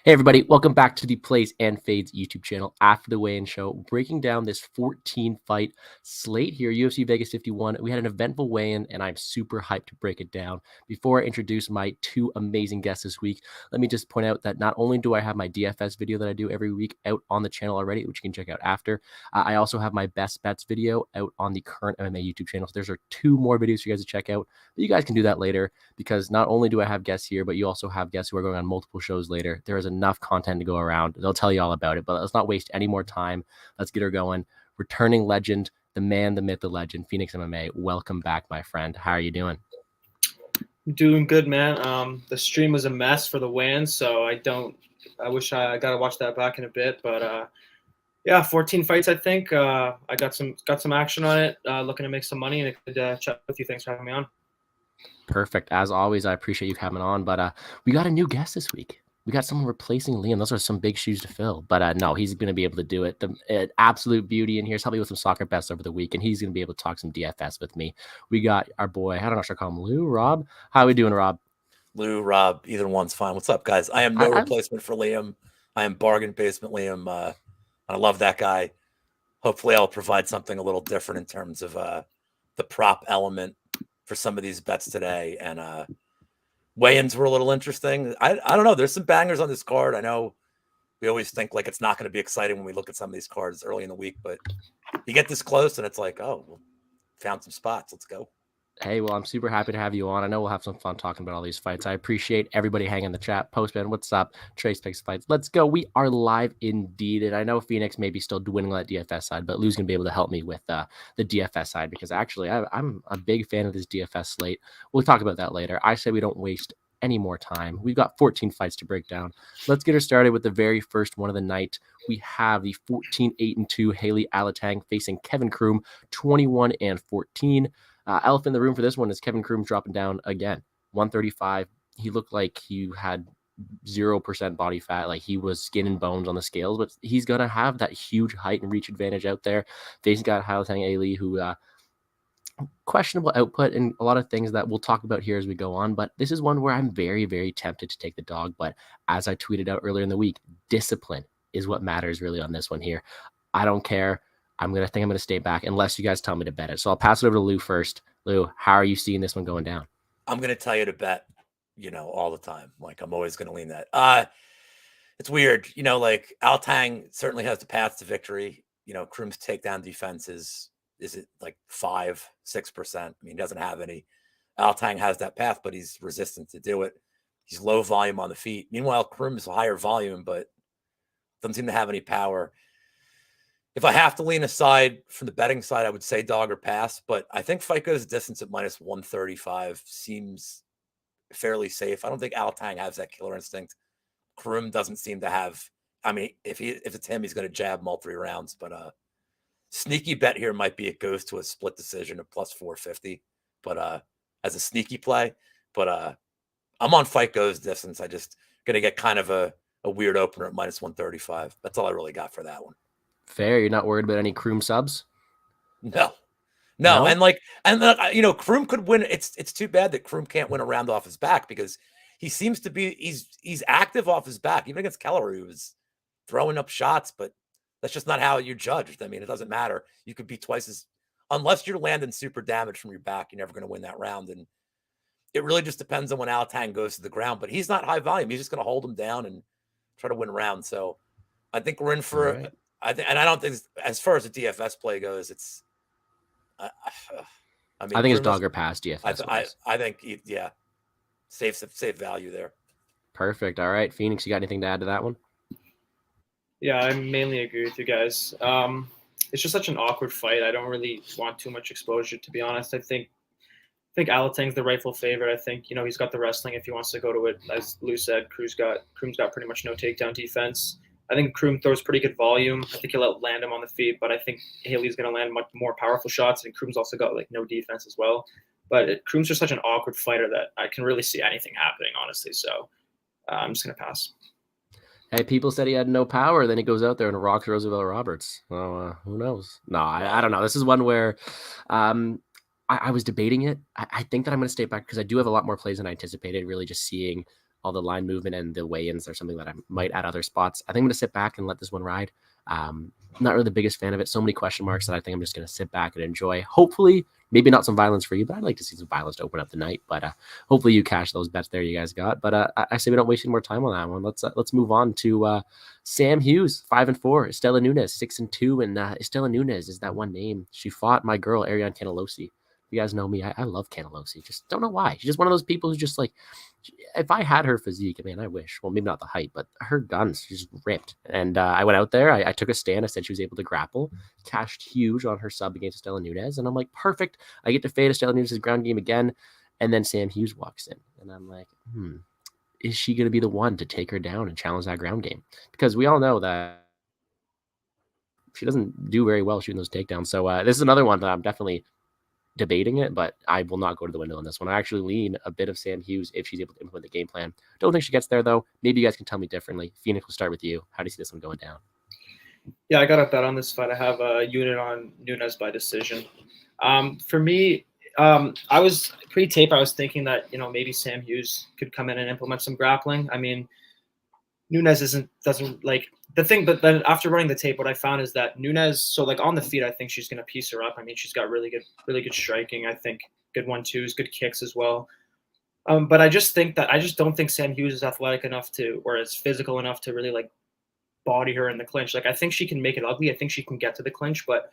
Hey everybody, welcome back to the Plays and Fades YouTube channel after the weigh-in show, breaking down this 14-fight slate here, UFC Vegas 51. We had an eventful weigh-in, and I'm super hyped to break it down. Before I introduce my two amazing guests this week, let me just point out that not only do I have my DFS video that I do every week out on the channel already, which you can check out after, I also have my best bets video out on the current MMA YouTube channel. So there's two more videos for you guys to check out, but you guys can do that later because not only do I have guests here, but you also have guests who are going on multiple shows later. There is enough content to go around. They'll tell you all about it, but let's not waste any more time. Let's get her going. Returning legend, the man, the myth, the legend, Phoenix MMA. Welcome back, my friend. How are you doing? Doing good, man. The stream was a mess for the win, so I wish I got to watch that back in a bit, but yeah, 14 fights. I think I got some action on it. Looking to make some money, and I could chat with you. Thanks for having me on. Perfect. As always, I appreciate you coming on, but we got a new guest this week. We got someone replacing Liam. Those are some big shoes to fill, but no, he's going to be able to do it. The absolute beauty in here. He's helped me with some soccer bets over the week, and he's going to be able to talk some DFS with me. We got our boy, I don't know if I should call him Lou, Rob. How are we doing, Rob? Lou, Rob, either one's fine. What's up, guys? I am no replacement for Liam. I am bargain basement Liam. I love that guy. Hopefully I'll provide something a little different in terms of the prop element for some of these bets today. And weigh-ins were a little interesting. I don't know. There's some bangers on this card. I know we always think like it's not going to be exciting when we look at some of these cards early in the week, but you get this close and it's like, oh, well, found some spots. Let's go. Hey, well, I'm super happy to have you on. I know we'll have some fun talking about all these fights. I appreciate everybody hanging in the chat. Postman, what's up? Trace Picks Fights. Let's go. We are live indeed. And I know Phoenix may be still dwindling on that DFS side, but Lou's going to be able to help me with the DFS side because actually I'm a big fan of this DFS slate. We'll talk about that later. I say we don't waste any more time. We've got 14 fights to break down. Let's get her started with the very first one of the night. We have the 14-8-2 Haley Alatang facing Kevin Croom, 21-14. Elephant in the room for this one is Kevin Croom dropping down again, 135. He looked like he had 0% body fat, like he was skin and bones on the scales, but he's going to have that huge height and reach advantage out there. Facing got Halatang Ali, who questionable output and a lot of things that we'll talk about here as we go on. But this is one where I'm very, very tempted to take the dog. But as I tweeted out earlier in the week, discipline is what matters really on this one here. I don't care. I'm going to stay back unless you guys tell me to bet it. So I'll pass it over to Lou first. Lou, how are you seeing this one going down? I'm going to tell you to bet, all the time. Like I'm always going to lean that. It's weird. Like Altang certainly has the path to victory. Kroom's takedown defense is it like 5-6%? I mean, he doesn't have any. Altang has that path, but he's resistant to do it. He's low volume on the feet. Meanwhile, Kroom is higher volume, but doesn't seem to have any power. If I have to lean aside from the betting side, I would say dog or pass, but I think fight goes distance at minus 135 seems fairly safe. I don't think Altang has that killer instinct. Kroom doesn't seem to have. I mean, if it's him, he's going to jab him all 3 rounds. But sneaky bet here might be it goes to a split decision of plus 450. But as a sneaky play, but I'm on fight goes distance. I just going to get kind of a weird opener at minus 135. That's all I really got for that one. Fair. You're not worried about any Kroom subs? No. And Kroom could win. It's too bad that Kroom can't win a round off his back because he seems to be, he's active off his back. Even against Keller, he was throwing up shots, but that's just not how you're judged. I mean, it doesn't matter. You could be twice as, unless you're landing super damage from your back, you're never going to win that round. And it really just depends on when Alatang goes to the ground, but he's not high volume. He's just going to hold him down and try to win a round. So I think we're in for, I don't think as far as the DFS play goes, it's. I think it's dog or pass DFS. I think safe value there. Perfect. All right, Phoenix, you got anything to add to that one? Yeah, I mainly agree with you guys. It's just such an awkward fight. I don't really want too much exposure, to be honest. I think Alatang's the rightful favorite. I think he's got the wrestling if he wants to go to it. As Lou said, Kroom's got pretty much no takedown defense. I think Kroom throws pretty good volume. I think he'll land him on the feet, but I think Haley's going to land much more powerful shots, and Kroom's also got like no defense as well. But Kroom's just such an awkward fighter that I can really see anything happening, honestly. So I'm just going to pass. Hey, people said he had no power. Then he goes out there and rocks Roosevelt Roberts. Well, who knows? No, I don't know. This is one where I was debating it. I think that I'm going to stay back because I do have a lot more plays than I anticipated, really just seeing all the line movement and the weigh-ins are something that I might add other spots. I think I'm going to sit back and let this one ride. Not really the biggest fan of it. So many question marks that I think I'm just going to sit back and enjoy. Hopefully, maybe not some violence for you, but I'd like to see some violence to open up the night. But hopefully you cash those bets there you guys got. But I say we don't waste any more time on that one. Let's move on to Sam Hughes, 5-4, Estela Nunes, 6-2, and Estela Nunes is that one name. She fought my girl Ariane Canellosi. You guys know me. I love Canellosi. Just don't know why. She's just one of those people who's just like, if I had her physique, man, I wish. Well, maybe not the height, but her guns, she's just ripped. And I went out there. I took a stand. I said she was able to grapple. Cashed huge on her sub against Estela Nunes. And I'm like, perfect. I get to fade Estela Nunes' ground game again. And then Sam Hughes walks in. And I'm like, is she going to be the one to take her down and challenge that ground game? Because we all know that she doesn't do very well shooting those takedowns. So this is another one that I'm definitely debating it, but I will not go to the window on this one. I actually lean a bit of Sam Hughes if she's able to implement the game plan. Don't think she gets there, though. Maybe you guys can tell me differently. Phoenix, will start with you. How do you see this one going down? Yeah, I got a bet on this fight. I have a unit on Nunes by decision. For me, I was pre-tape. I was thinking that maybe Sam Hughes could come in and implement some grappling. I mean, Nunes doesn't like the thing, but then after running the tape, what I found is that Nunes, so like on the feet, I think she's going to piece her up. I mean, she's got really good striking. I think good 1-2s, good kicks as well. But I just don't think Sam Hughes is athletic enough or is physical enough to really like body her in the clinch. Like I think she can make it ugly. I think she can get to the clinch, but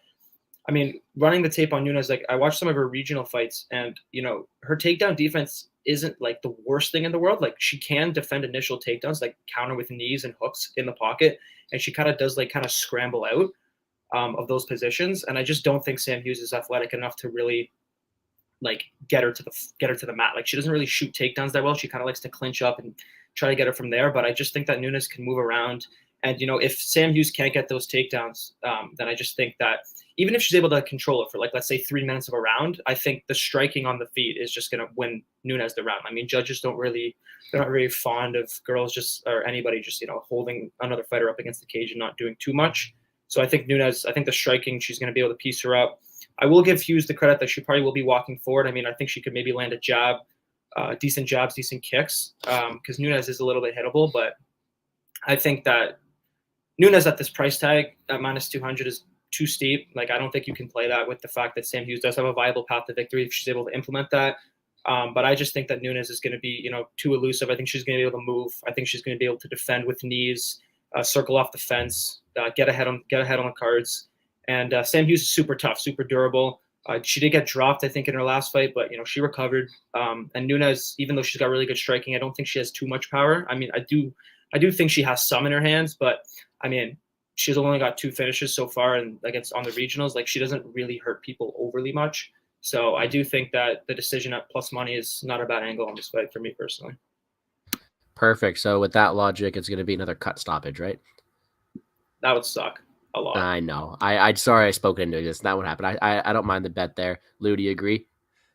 I mean, running the tape on Nunes, like I watched some of her regional fights, and her takedown defense isn't like the worst thing in the world. Like she can defend initial takedowns, like counter with knees and hooks in the pocket, and she kind of does like kind of scramble out of those positions. And I just don't think Sam Hughes is athletic enough to really like get her to the mat. Like she doesn't really shoot takedowns that well. She kind of likes to clinch up and try to get her from there. But I just think that Nunes can move around. And if Sam Hughes can't get those takedowns, then I just think that even if she's able to control it for like, let's say 3 minutes of a round, I think the striking on the feet is just going to win Nunes the round. I mean, judges they're not really fond of girls or anybody just, holding another fighter up against the cage and not doing too much. So I think Nunes, the striking, she's going to be able to piece her up. I will give Hughes the credit that she probably will be walking forward. I mean, I think she could maybe land a jab, decent jabs, decent kicks, because Nunes is a little bit hittable. But I think that Nunes at this price tag at -200 is too steep. Like I don't think you can play that with the fact that Sam Hughes does have a viable path to victory if she's able to implement that. But I just think that Nunes is going to be too elusive. I think she's going to be able to move. I think she's going to be able to defend with knees, circle off the fence, get ahead on the cards. And Sam Hughes is super tough, super durable. She did get dropped, I think, in her last fight, but she recovered. And Nunes, even though she's got really good striking, I don't think she has too much power. I mean, I do think she has some in her hands, but I mean, she's only got 2 finishes so far, and like it's on the regionals, like she doesn't really hurt people overly much. So I do think that the decision at plus money is not a bad angle on this fight for me personally. Perfect. So with that logic, it's going to be another cut stoppage, right? That would suck a lot. I know. I'm sorry I spoke into this. That would happen. I don't mind the bet there. Lou, do you agree?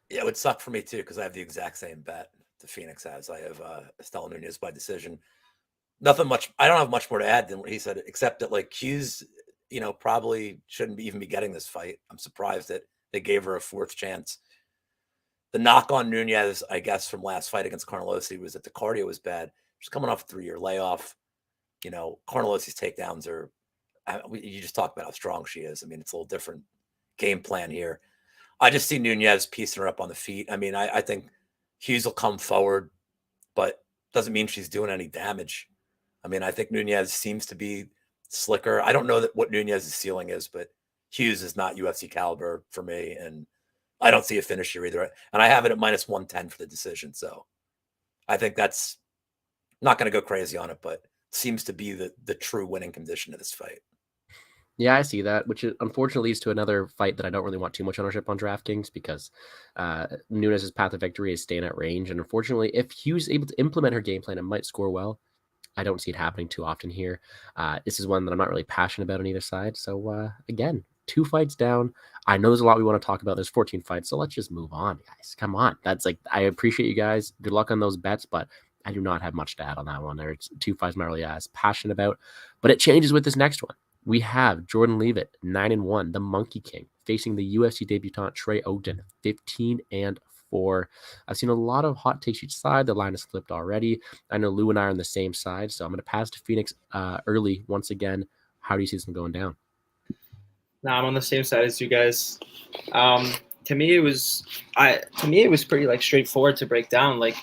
Yeah, it would suck for me too because I have the exact same bet the Phoenix has. I have Estela Nunes by decision. Nothing much. I don't have much more to add than what he said, except that like Hughes, probably shouldn't even be getting this fight. I'm surprised that they gave her a 4th chance. The knock on Nunes, I guess, from last fight against Carnellosi was that the cardio was bad. She's coming off a 3-year layoff. Carnellosi's takedowns are. You just talk about how strong she is. I mean, it's a little different game plan here. I just see Nunes piecing her up on the feet. I mean, I think Hughes will come forward, but doesn't mean she's doing any damage. I mean, I think Nunes seems to be slicker. I don't know what Nunes' ceiling is, but Hughes is not UFC caliber for me, and I don't see a finish here either. And I have it at -110 for the decision, so I think that's not going to go crazy on it, but seems to be the true winning condition of this fight. Yeah, I see that, which unfortunately leads to another fight that I don't really want too much ownership on DraftKings because Nunes' path to victory is staying at range. And unfortunately, if Hughes is able to implement her game plan, it might score well. I don't see it happening too often here. This is one that I'm not really passionate about on either side. So again, 2 fights down. I know there's a lot we want to talk about. There's 14 fights, so let's just move on, guys. Come on. That's like, I appreciate you guys. Good luck on those bets, but I do not have much to add on that one. There's 2 fights I'm not really as passionate about, but it changes with this next one. We have Jordan Leavitt, 9-1, the Monkey King, facing the UFC debutant Trey Ogden, 15-4. before. I've seen a lot of hot takes each side. The line has flipped already. I know Lou and I are on the same side, so I'm going to pass to Phoenix early once again. How do you see this one going down? Nah, I'm on the same side as you guys. To me, it was pretty like straightforward to break down. Like,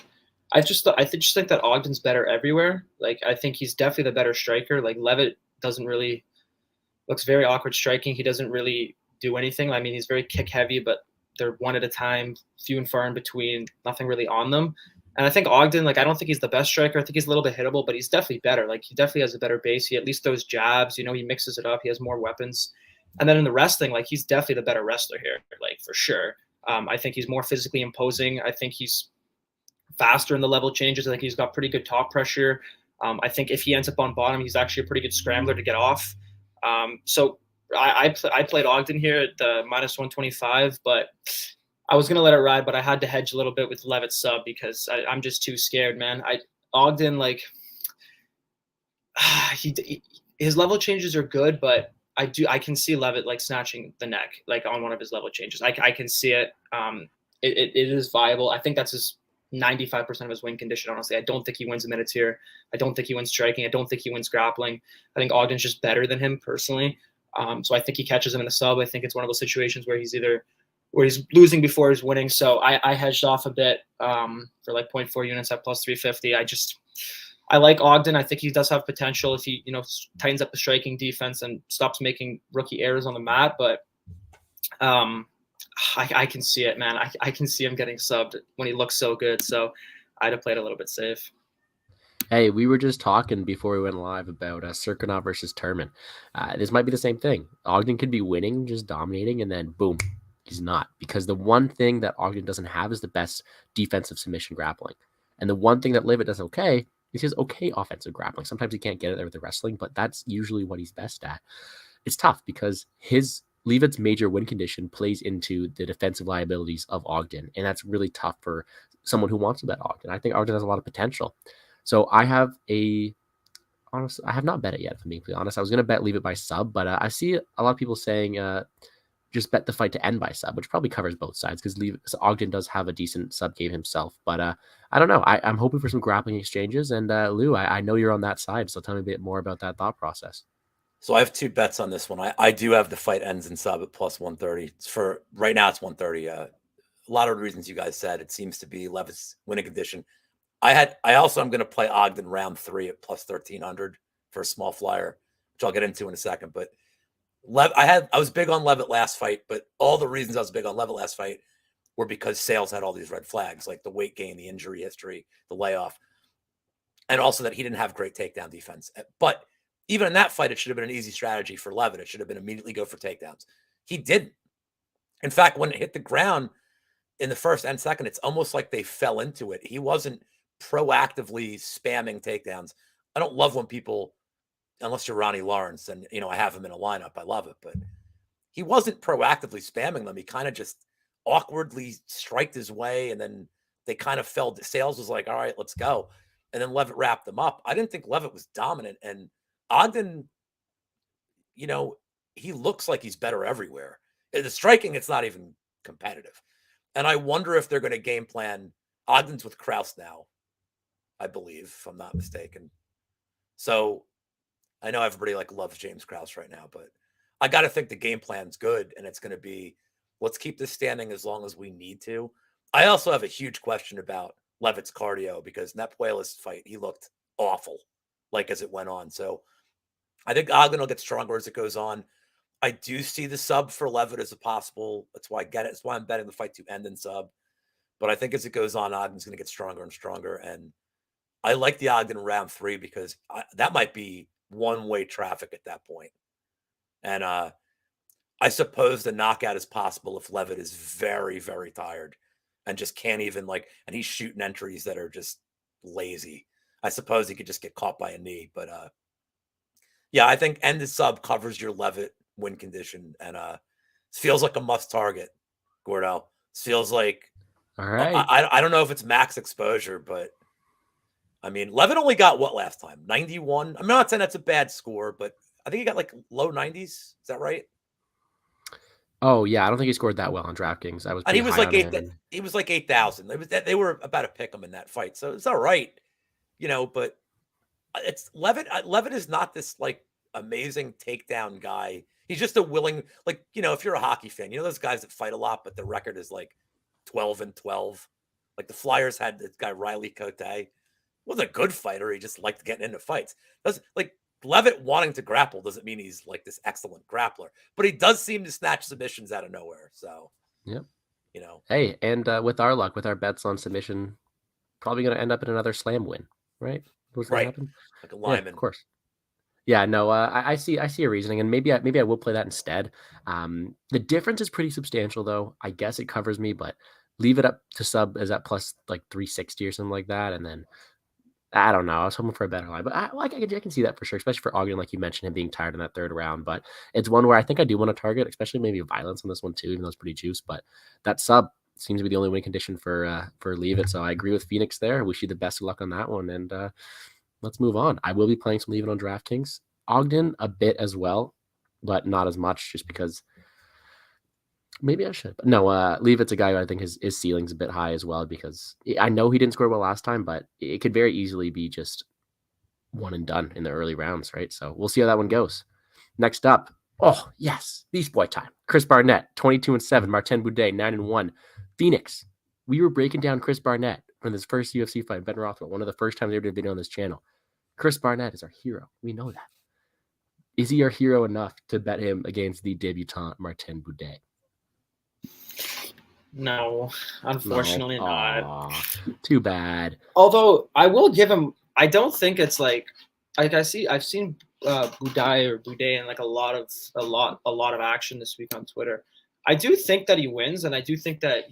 I just think that Ogden's better everywhere. Like, I think he's definitely the better striker. Like, Levitt looks very awkward striking. He doesn't really do anything. I mean, he's very kick heavy, but they're one at a time, few and far in between, nothing really on them. And I think Ogden, like, I don't think he's the best striker. I think he's a little bit hittable, but he's definitely better. Like, he definitely has a better base. He at least throws jabs. He mixes it up. He has more weapons. And then in the wrestling, like, he's definitely the better wrestler here, like, for sure. I think he's more physically imposing. I think he's faster in the level changes. I think he's got pretty good top pressure. I think if he ends up on bottom, he's actually a pretty good scrambler to get off. So I played Ogden here at the -125, but I was gonna let it ride, but I had to hedge a little bit with Levitt sub because I'm just too scared, man. Ogden, like, his level changes are good, but I can see Levitt like snatching the neck like on one of his level changes. I can see it. It is viable. I think that's his 95% of his win condition. Honestly, I don't think he wins a minutes here. I don't think he wins striking. I don't think he wins grappling. I think Ogden's just better than him personally. So I think he catches him in the sub. I think it's one of those situations where he's losing before he's winning. So I hedged off a bit for like 0.4 units at +350. I like Ogden. I think he does have potential if he, tightens up the striking defense and stops making rookie errors on the mat. But I can see it, man. I can see him getting subbed when he looks so good. So I'd have played a little bit safe. Hey, we were just talking before we went live about Serkinov versus Turman. This might be the same thing. Ogden could be winning, just dominating, and then boom, he's not. Because the one thing that Ogden doesn't have is the best defensive submission grappling. And the one thing that Levitt does okay is his okay offensive grappling. Sometimes he can't get it there with the wrestling, but that's usually what he's best at. It's tough because Levitt's major win condition plays into the defensive liabilities of Ogden, and that's really tough for someone who wants to bet Ogden. I think Ogden has a lot of potential. So I have not bet it yet, if I'm being completely honest. I was going to bet Levitt by sub, but I see a lot of people saying just bet the fight to end by sub, which probably covers both sides because Ogden does have a decent sub game himself. But I don't know. I'm hoping for some grappling exchanges. And Lou, I know you're on that side, so tell me a bit more about that thought process. So I have two bets on this one. I do have the fight ends in sub at +130. For right now, it's 130. A lot of the reasons you guys said. It seems to be Levitt's winning condition. I also am going to play Ogden round 3 at +1300 for a small flyer, which I'll get into in a second. But I was big on Levitt last fight, but all the reasons I was big on Levitt last fight were because Sales had all these red flags, like the weight gain, the injury history, the layoff, and also that he didn't have great takedown defense. But even in that fight, it should have been an easy strategy for Levitt. It should have been immediately go for takedowns. He didn't. In fact, when it hit the ground in the first and second, it's almost like they fell into it. He wasn't proactively spamming takedowns. I don't love when people, unless you're Ronnie Lawrence, and I have him in a lineup. I love it, but he wasn't proactively spamming them. He kind of just awkwardly striked his way, and then they kind of fell. Sales was like, all right, let's go. And then Levitt wrapped them up. I didn't think Levitt was dominant. And Ogden, he looks like he's better everywhere. In the striking, it's not even competitive. And I wonder if they're going to game plan. Ogden's with Krause now, I believe, if I'm not mistaken. So I know everybody loves James Krause right now, but I got to think the game plan's good, and it's going to be, let's keep this standing as long as we need to. I also have a huge question about Levitt's cardio because in that Puelas fight, he looked awful, as it went on. So I think Ogden will get stronger as it goes on. I do see the sub for Levitt as a possible. That's why I get it. That's why I'm betting the fight to end in sub. But I think as it goes on, Ogden's going to get stronger and stronger. And I like the Ogden round 3 because that might be one-way traffic at that point. And I suppose the knockout is possible if Levitt is very, very tired and just can't even and he's shooting entries that are just lazy. I suppose he could just get caught by a knee. But yeah, I think end the sub covers your Levitt win condition. And it feels like a must target, Gordo. It feels like, all right. I don't know if it's max exposure, but I mean, Levitt only got what last time? 91. I'm not saying that's a bad score, but I think he got low 90s. Is that right? Oh yeah, I don't think he scored that well on DraftKings. I was And he pretty was high like on him. And he was like 8,000. They were about to pick him in that fight, so it's all right, but it's Levitt. Levitt is not this like amazing takedown guy. He's just a willing, like, if you're a hockey fan, those guys that fight a lot, but the record is like 12-12. Like the Flyers had this guy Riley Cote. Wasn't a good fighter. He just liked getting into fights. Does like Levitt wanting to grapple doesn't mean he's like this excellent grappler, but he does seem to snatch submissions out of nowhere. So, yep. you know, Hey, and with our luck, with our bets on submission, probably going to end up in another slam win, right? What's going to right, happen? like a Yeah, lineman. of course. Yeah, no, I see a reasoning, and maybe I will play that instead. The difference is pretty substantial, though. I guess it covers me, but leave it up to sub as at plus like 360 or something like that, and then I don't know. I was hoping for a better line, but I can see that for sure, especially for Ogden, like you mentioned, him being tired in that third round. But it's one where I think I do want to target, especially maybe violence on this one too, even though it's pretty juice. But that sub seems to be the only win condition for Leave It. So I agree with Phoenix there. Wish you the best of luck on that one, and let's move on. I will be playing some Leave It on DraftKings. Ogden a bit as well, but not as much, just because maybe I should. But no, Leave It's a guy who I think his ceiling's a bit high as well, because I know he didn't score well last time, but it could very easily be just one and done in the early rounds, right? So we'll see how that one goes. Next up, oh yes, Beast Boy time. Chris Barnett, 22-7. Martin Boudet, 9-1. Phoenix. We were breaking down Chris Barnett from his first UFC fight, Ben Rothwell, one of the first times I ever did a video on this channel. Chris Barnett is our hero. We know that. Is he our hero enough to bet him against the debutant Martin Boudet? No, unfortunately not. Too bad. Although I will give him, I don't think it's like I've seen Boudet in like a lot of action this week on Twitter. I do think that he wins, and I do think that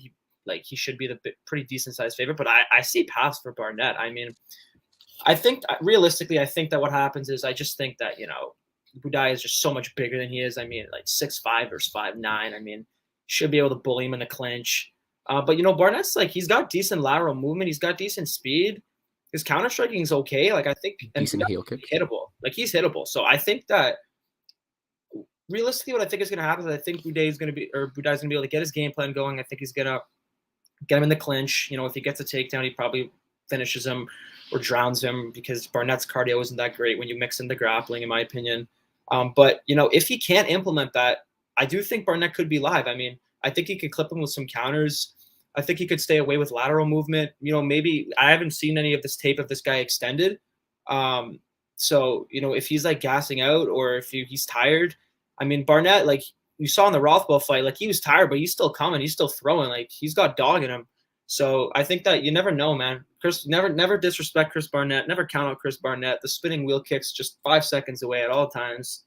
he should be the pretty decent sized favorite. But I see paths for Barnett. I mean, I think realistically, I think that what happens is I just think that Boudet is just so much bigger than he is. I mean, like 6'5" versus 5'9". I mean, should be able to bully him in the clinch. But Barnett's like, he's got decent lateral movement. He's got decent speed. His counter striking is okay. Like I think decent heel kick, hittable. Like he's hittable. So I think that realistically, what I think is going to happen is I think Boudet's going to be able to get his game plan going. I think he's going to get him in the clinch. If he gets a takedown, he probably finishes him or drowns him, because Barnett's cardio isn't that great when you mix in the grappling, in my opinion. But if he can't implement that, I do think Barnett could be live. I mean, I think he could clip him with some counters. I think he could stay away with lateral movement. Maybe I haven't seen any of this tape of this guy extended. So, if he's like gassing out, or if he's tired, I mean, Barnett, like you saw in the Rothwell fight, like he was tired, but he's still coming. He's still throwing. Like he's got dog in him. So I think that you never know, man. Never disrespect Chris Barnett. Never count out Chris Barnett. The spinning wheel kick's just 5 seconds away at all times.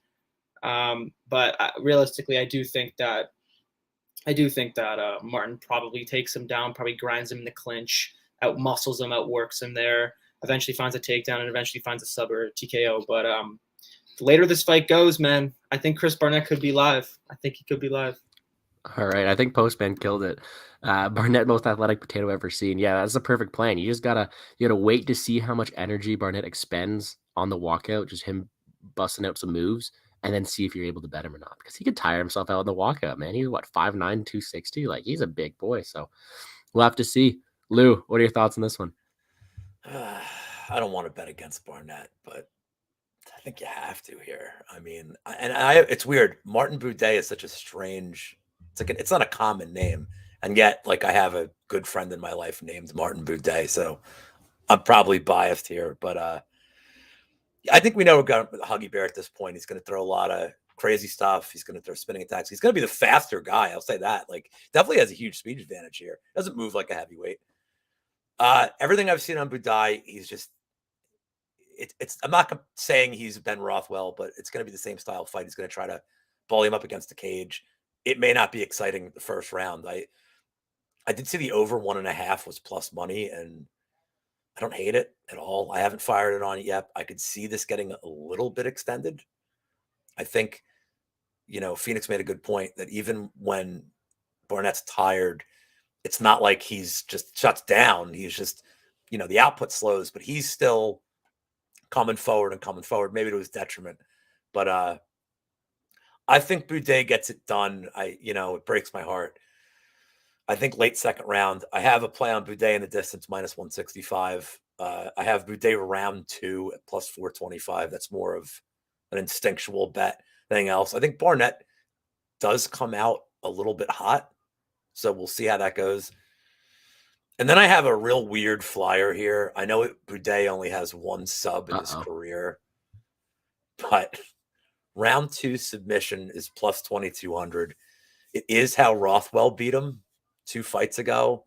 But realistically, I do think that Martin probably takes him down, probably grinds him in the clinch, out muscles him, outworks him there, eventually finds a takedown, and eventually finds a sub or a TKO. But the later this fight goes, man, I think Chris Barnett could be live. I think he could be live. All right, I think Postman killed it. Barnett, most athletic potato ever seen. Yeah, that's a perfect plan. You gotta wait to see how much energy Barnett expends on the walkout, just him busting out some moves, and then see if you're able to bet him or not, because he could tire himself out in the walkout, man. He's what, 5'9", 260? Like he's a big boy. So we'll have to see. Lou, what are your thoughts on this one? I don't want to bet against Barnett, but I think you have to here. I mean, it's weird. Martin Boudet is such a strange. It's not a common name, and yet, like, I have a good friend in my life named Martin Boudet, so I'm probably biased here. But I think we know we're going with Huggy Bear at this point. He's going to throw a lot of crazy stuff. He's going to throw spinning attacks. He's going to be the faster guy. I'll say that. Like, definitely has a huge speed advantage here. Doesn't move like a heavyweight. Everything I've seen on Boudet, he's just. I'm not saying he's Ben Rothwell, but it's going to be the same style fight. He's going to try to bully him up against the cage. It may not be exciting the first round. I did see the over 1.5 was plus money, and I don't hate it at all. I haven't fired it on it yet. I could see this getting a little bit extended. I think, Phoenix made a good point that even when Barnett's tired, it's not like he's just shuts down. He's just, the output slows, but he's still coming forward, maybe to his detriment. But I think Boudet gets it done. It breaks my heart. I think late second round. I have a play on Boudet in the distance -165. I have Boudet round 2 at +425. That's more of an instinctual bet than anything else. I think Barnett does come out a little bit hot, so we'll see how that goes. And then I have a real weird flyer here. I know Boudet only has 1 sub in his career, but round 2 submission is +2200. It is how Rothwell beat him 2 fights ago.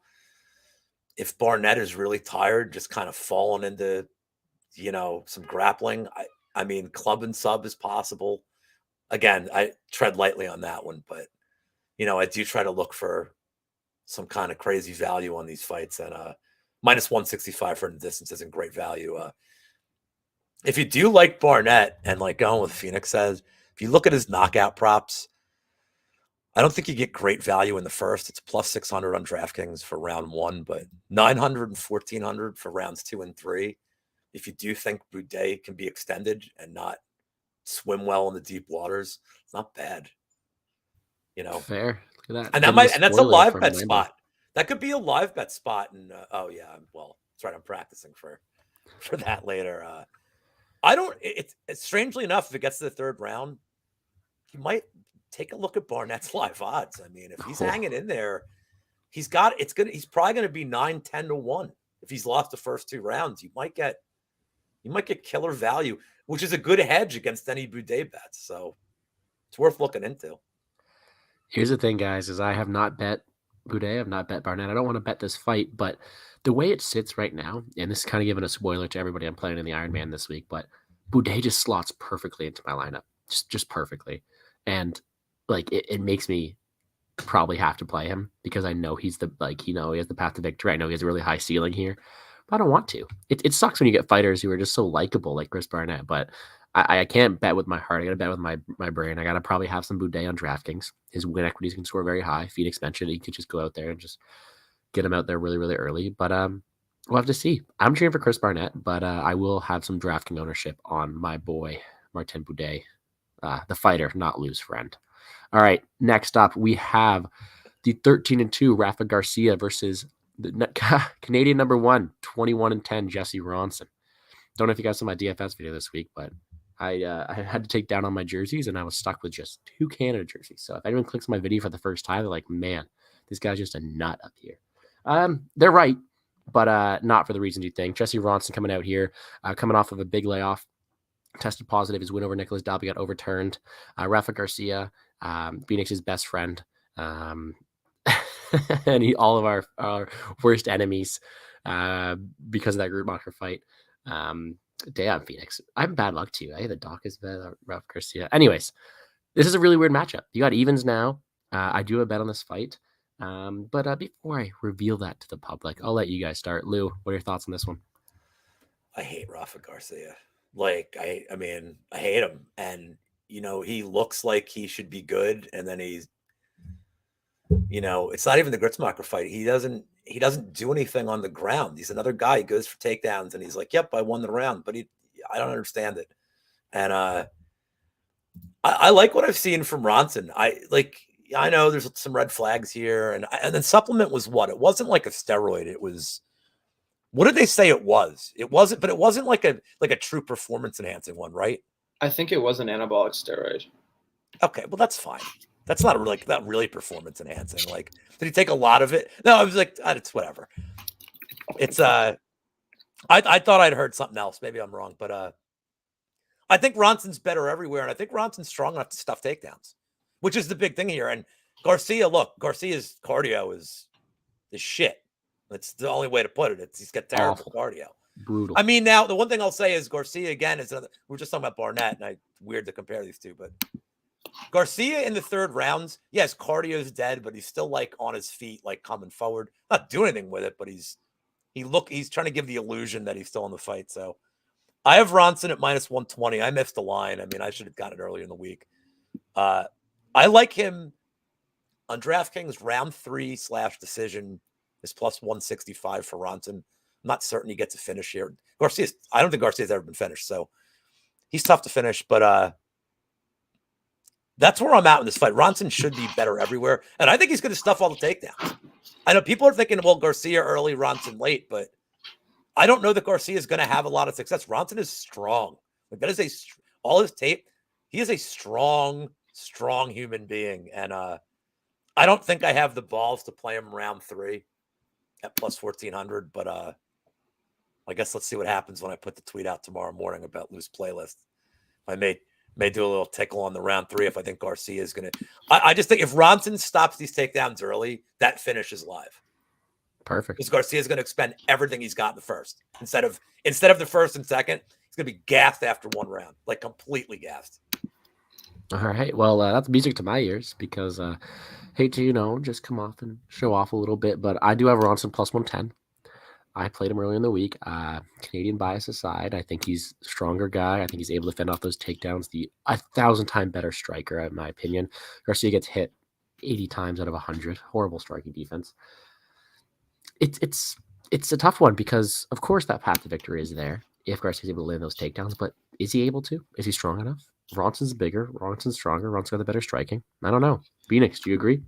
If Barnett is really tired, just kind of falling into, some grappling, I mean, club and sub is possible. Again, I tread lightly on that one, but, I do try to look for some kind of crazy value on these fights, and -165 for the distance isn't great value. If you do like Barnett and like going with Phoenix says, if you look at his knockout props, I don't think you get great value in the first. It's +600 on DraftKings for round 1, but 900 and 1400 for rounds 2 and 3. If you do think Boudet can be extended and not swim well in the deep waters, it's not bad. Fair. Look at that. And that's a live bet spot. That could be a live bet spot. And well, that's right. I'm practicing for that later. It's strangely enough, if it gets to the third round, you might take a look at Barnett's live odds. I mean, if he's hanging in there, he's probably going to be 9-10 to 1. If he's lost the first 2 rounds, you might get killer value, which is a good hedge against any Boudet bets. So it's worth looking into. Here's the thing, guys, is I have not bet Boudet. I've not bet Barnett. I don't want to bet this fight, but the way it sits right now, and this is kind of giving a spoiler to everybody I'm playing in the Ironman this week, but Boudet just slots perfectly into my lineup, just perfectly. And like, it makes me probably have to play him because I know he has the path to victory. I know he has a really high ceiling here, but I don't want to. It sucks when you get fighters who are just so likable like Chris Barnett, but I can't bet with my heart. I got to bet with my brain. I got to probably have some Boudet on DraftKings. His win equities can score very high. Phoenix mentioned he could just go out there and just get him out there really, really early. But we'll have to see. I'm cheering for Chris Barnett, but I will have some DraftKings ownership on my boy, Martin Boudet, the fighter, not lose friend. All right, next up, we have the 13-2 Rafa Garcia versus the Canadian number 1, 21-10 Jesse Ronson. Don't know if you guys saw my DFS video this week, but I had to take down on my jerseys, and I was stuck with just 2 Canada jerseys. So if anyone clicks my video for the first time, they're like, man, this guy's just a nut up here. They're right, but not for the reasons you think. Jesse Ronson coming out here, coming off of a big layoff, tested positive. His win over Nicholas Dalby got overturned. Rafa Garcia, Phoenix's best friend, and all of our worst enemies because of that group marker fight. Damn, Phoenix. I have bad luck too. I have the Doc is bad, Rafa Garcia. Anyways, this is a really weird matchup. You got evens now. I do have a bet on this fight. But before I reveal that to the public, I'll let you guys start. Lou, what are your thoughts on this one? I hate Rafa Garcia. Like, I mean, I hate him. And, he looks like he should be good. And then he's, it's not even the Gritzmacher fight. He doesn't do anything on the ground. He's another guy. He goes for takedowns and he's like, yep, I won the round. But I don't understand it. And I like what I've seen from Ronson. I know there's some red flags here. And then supplement was what? It wasn't like a steroid. It was, what did they say it was? It wasn't, but it wasn't like a true performance enhancing one, right? I think it was an anabolic steroid. Okay, well that's fine. That's not really performance enhancing. Like, did he take a lot of it? No, I was like, it's whatever. It's I thought I'd heard something else. Maybe I'm wrong, but I think Ronson's better everywhere, and I think Ronson's strong enough to stuff takedowns, which is the big thing here. And Garcia's cardio is shit. That's the only way to put it. He's got terrible cardio. Brutal. I mean, now the one thing I'll say is Garcia again is we're just talking about Barnett, and weird to compare these two, but Garcia in the third rounds, yes, cardio's dead, but he's still like on his feet, like coming forward, not doing anything with it, but he's trying to give the illusion that he's still in the fight. So I have Ronson at -120. I missed the line. I mean, I should have got it earlier in the week. I like him on DraftKings. Round 3/decision is +165 for Ronson. I'm not certain he gets a finish here. I don't think Garcia's ever been finished, so he's tough to finish. But That's where I'm at in this fight. Ronson should be better everywhere, and I think he's going to stuff all the takedowns. I know people are thinking, well, Garcia early, Ronson late, but I don't know that Garcia is going to have a lot of success. Ronson is strong. Like that is all his tape. He is a strong human being, and I don't think I have the balls to play him round 3 at plus 1400. But I guess let's see what happens when I put the tweet out tomorrow morning about loose playlist. I may do a little tickle on the round 3 if I think Garcia is going to. I just think if Ronson stops these takedowns early, that finish is live. Perfect. Because Garcia is going to expend everything he's got in the first. Instead of the first and second, he's going to be gassed after 1 round, like completely gassed. All right. Well, that's music to my ears because hate to, just come off and show off a little bit, but I do have Ronson plus 110. I played him earlier in the week. Canadian bias aside, I think he's a stronger guy. I think he's able to fend off those takedowns. The 1,000-time better striker, in my opinion. Garcia gets hit 80 times out of 100. Horrible striking defense. It's a tough one because, of course, that path to victory is there if Garcia's able to land those takedowns, but is he able to? Is he strong enough? Ronson's bigger. Ronson's stronger. Ronson's got the better striking. I don't know. Phoenix, do you agree?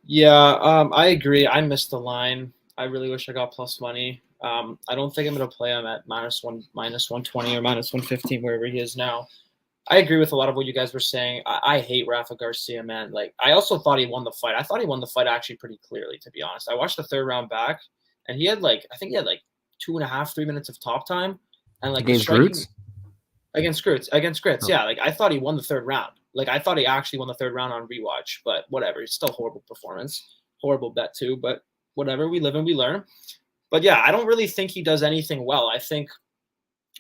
Yeah, I agree. I missed the line. I really wish I got plus money. I don't think I'm going to play him at -1, -120 or -115, wherever he is now. I agree with a lot of what you guys were saying. I hate Rafa Garcia, man. Like, I also thought he won the fight. I thought he won the fight actually pretty clearly, to be honest. I watched the 3rd round back, and I think he had 2.5, 3 minutes of top time. And against Groots? Against Grits, oh. Yeah. Like, I thought he won the 3rd round. Like, I thought he actually won the 3rd round on rewatch, but whatever. It's still a horrible performance. Horrible bet, too, but whatever. We live and we learn. But, yeah, I don't really think he does anything well. I think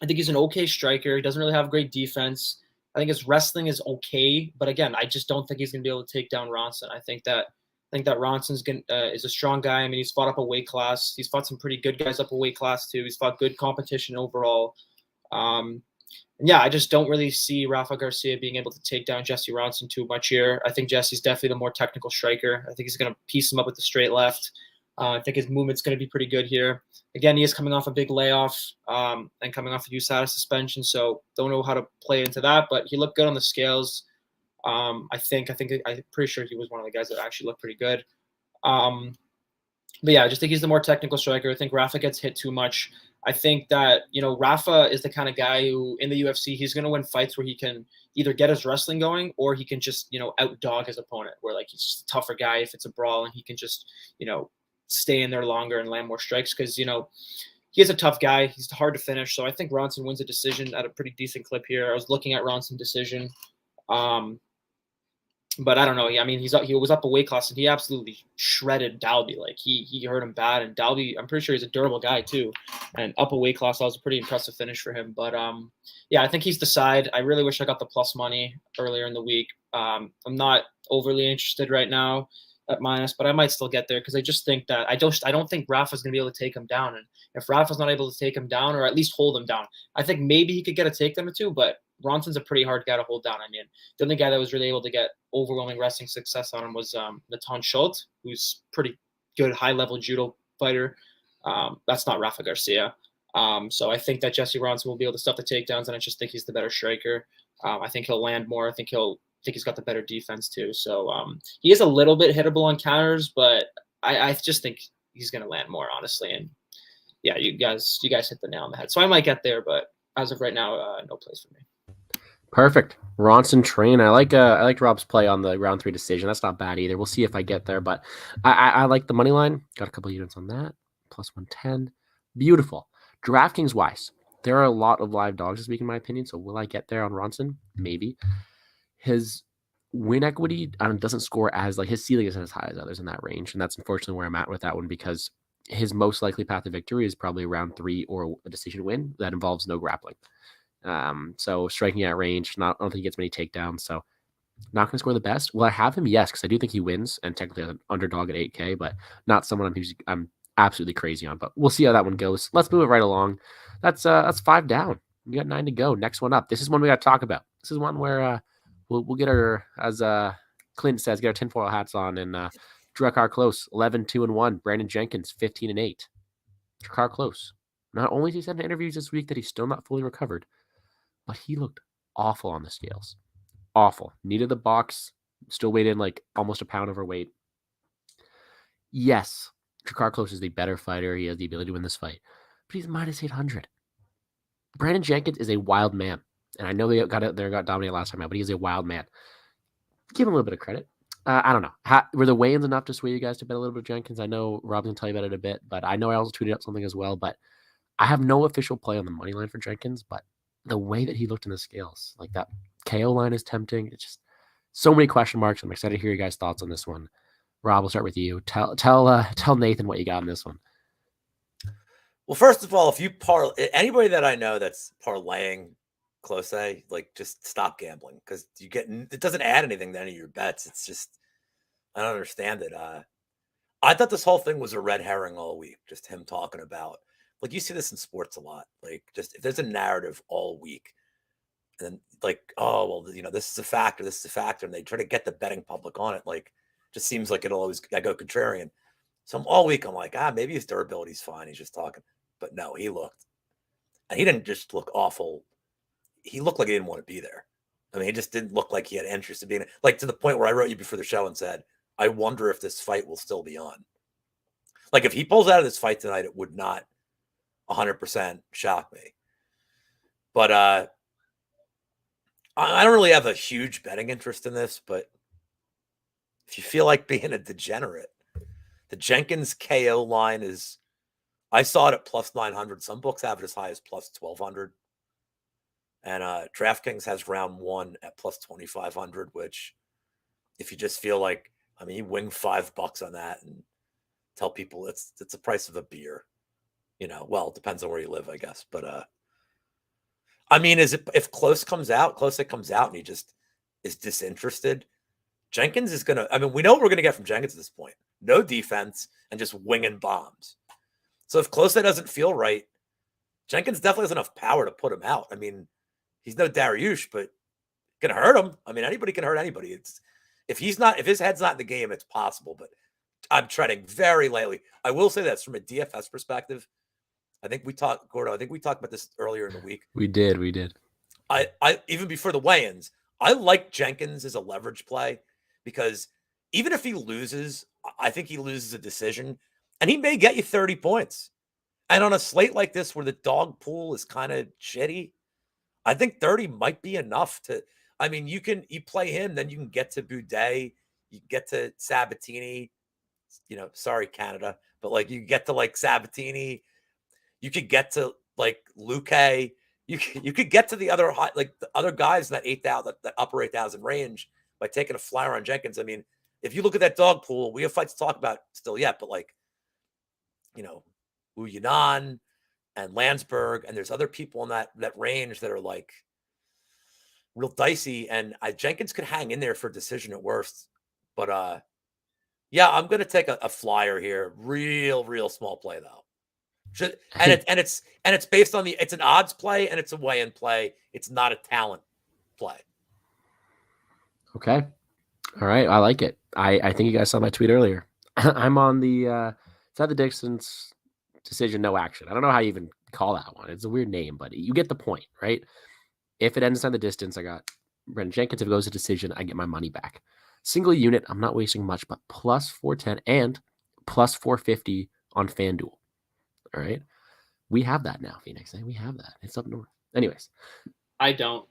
he's an okay striker. He doesn't really have great defense. I think his wrestling is okay, but again, I just don't think he's going to be able to take down Ronson. I think that Ronson's is a strong guy. I mean, he's fought up a weight class. He's fought some pretty good guys up a weight class too. He's fought good competition overall. And yeah, I just don't really see Rafa Garcia being able to take down Jesse Ronson too much here. I think Jesse's definitely the more technical striker. I think he's going to piece him up with the straight left. I think his movement's going to be pretty good here. Again, he is coming off a big layoff and coming off a USADA suspension, so don't know how to play into that. But he looked good on the scales. I'm pretty sure he was one of the guys that actually looked pretty good. But yeah, I just think he's the more technical striker. I think Rafa gets hit too much. I think that Rafa is the kind of guy who in the UFC he's going to win fights where he can either get his wrestling going or he can just outdog his opponent. Where he's just a tougher guy if it's a brawl and he can just stay in there longer and land more strikes because, he is a tough guy. He's hard to finish. So I think Ronson wins a decision at a pretty decent clip here. I was looking at Ronson decision. But I don't know. I mean, he was up a weight class and he absolutely shredded Dalby. Like he hurt him bad. And Dalby, I'm pretty sure he's a durable guy too. And up a weight class, that was a pretty impressive finish for him. But yeah, I think he's the side. I really wish I got the plus money earlier in the week. I'm not overly interested right now at minus, but I might still get there because I just think that I don't think Rafa's gonna be able to take him down. And if Rafa's not able to take him down or at least hold him down, I think maybe he could get a takedown or two, but Ronson's a pretty hard guy to hold down. I mean, the only guy that was really able to get overwhelming wrestling success on him was Natan Schultz, who's pretty good high-level judo fighter. That's not Rafa Garcia. So I think that Jesse Ronson will be able to stuff the takedowns, and I just think he's the better striker. I think he'll land more. I think he's got the better defense too. So he is a little bit hittable on counters, but I just think he's going to land more, honestly. And yeah, you guys hit the nail on the head. So I might get there, but as of right now, no place for me. Perfect. Ronson train. I like Rob's play on the round 3 decision. That's not bad either. We'll see if I get there, but I like the money line. Got a couple units on that. Plus 110. Beautiful. DraftKings wise, there are a lot of live dogs this week, in my opinion. So will I get there on Ronson? Maybe. His win equity doesn't score as his ceiling isn't as high as others in that range, and that's unfortunately where I'm at with that one because his most likely path to victory is probably round 3 or a decision win that involves no grappling. So striking at range, I don't think he gets many takedowns, so not going to score the best. Will I have him? Yes, because I do think he wins, and technically an underdog at 8K, but not someone I'm absolutely crazy on. But we'll see how that one goes. Let's move it right along. That's 5 down. We got 9 to go. Next one up. This is one we got to talk about. This is one where we'll get our, as Clint says, get our tinfoil hats on and Drakkar Klose 11-2-1. Brandon Jenkins 15-8. Drakkar Klose. Not only has he said in interviews this week that he's still not fully recovered, but he looked awful on the scales. awful. Needed the box, still weighed in like almost a pound overweight. Yes, Jakar Close is the better fighter. He has the ability to win this fight, but he's minus 800. Brandon Jenkins is a wild man, and I know they got dominated last time out, but he's a wild man. Give him a little bit of credit. I don't know. Were the weigh-ins enough to sway you guys to bet a little bit of Jenkins? I know Rob can tell you about it a bit, but I know I also tweeted out something as well. But I have no official play on the money line for Jenkins, but the way that he looked in the scales, like that KO line is tempting. It's just so many question marks. I'm excited to hear you guys' thoughts on this one. Rob, we'll start with you. Tell Nathan what you got in this one. Well, first of all, if you anybody that I know that's parlaying Close, like just stop gambling because it doesn't add anything to any of your bets. It's just I don't understand it. I thought this whole thing was a red herring all week. Just him talking about like you see this in sports a lot. Like just if there's a narrative all week, and like oh well, this is a factor, and they try to get the betting public on it. Like just seems like it'll always I go contrarian. So all week I'm like maybe his durability's fine. He's just talking, but no, he didn't just look awful. He looked like he didn't want to be there. I mean, he just didn't look like he had interest in being like to the point where I wrote you before the show and said, I wonder if this fight will still be on. Like if he pulls out of this fight tonight, it would not 100% shock me. But I don't really have a huge betting interest in this, but if you feel like being a degenerate, the Jenkins KO line is, I saw it at plus 900. Some books have it as high as plus 1200. And DraftKings has round one at plus 2,500, which if you just feel like, I mean, you wing $5 on that and tell people it's the price of a beer, well, it depends on where you live, I guess. But I mean, if Close comes out and he just is disinterested, Jenkins is going to, I mean, we know what we're going to get from Jenkins at this point. No defense and just winging bombs. So if Close doesn't feel right, Jenkins definitely has enough power to put him out. I mean, he's no Dariush, but can hurt him. I mean, anybody can hurt anybody. It's if his head's not in the game, it's possible. But I'm treading very lightly. I will say that's from a DFS perspective. I think we talked, Gordo. I think we talked about this earlier in the week. We did. I even before the weigh-ins, I like Jenkins as a leverage play because even if he loses, I think he loses a decision, and he may get you 30 points. And on a slate like this where the dog pool is kind of shitty, I think 30 might be enough to, I mean, you play him, then you can get to Boudet, you get to Sabatini, sorry, Canada, but like you get to like Sabatini, you could get to like Luque, you could get to the other the other guys in that 8,000, that upper 8,000 range by taking a flyer on Jenkins. I mean, if you look at that dog pool, we have fights to talk about still yet, but like, Wu Yunan and Landsberg, and there's other people in that range that are like real dicey, and Jenkins could hang in there for a decision at worst. But yeah, I'm gonna take a flyer here. Real small play though. It's based on it's an odds play and it's a weigh-in play. It's not a talent play. Okay. All right. I like it. I think you guys saw my tweet earlier. I'm on the it's not the distance decision, no action. I don't know how you even call that one. It's a weird name, but you get the point, right? If it ends on the distance, I got Brendan Jenkins. If it goes to decision, I get my money back. Single unit, I'm not wasting much, but plus 410 and plus 450 on FanDuel. All right. We have that now, Phoenix. We have that. It's up north. Anyways. I don't.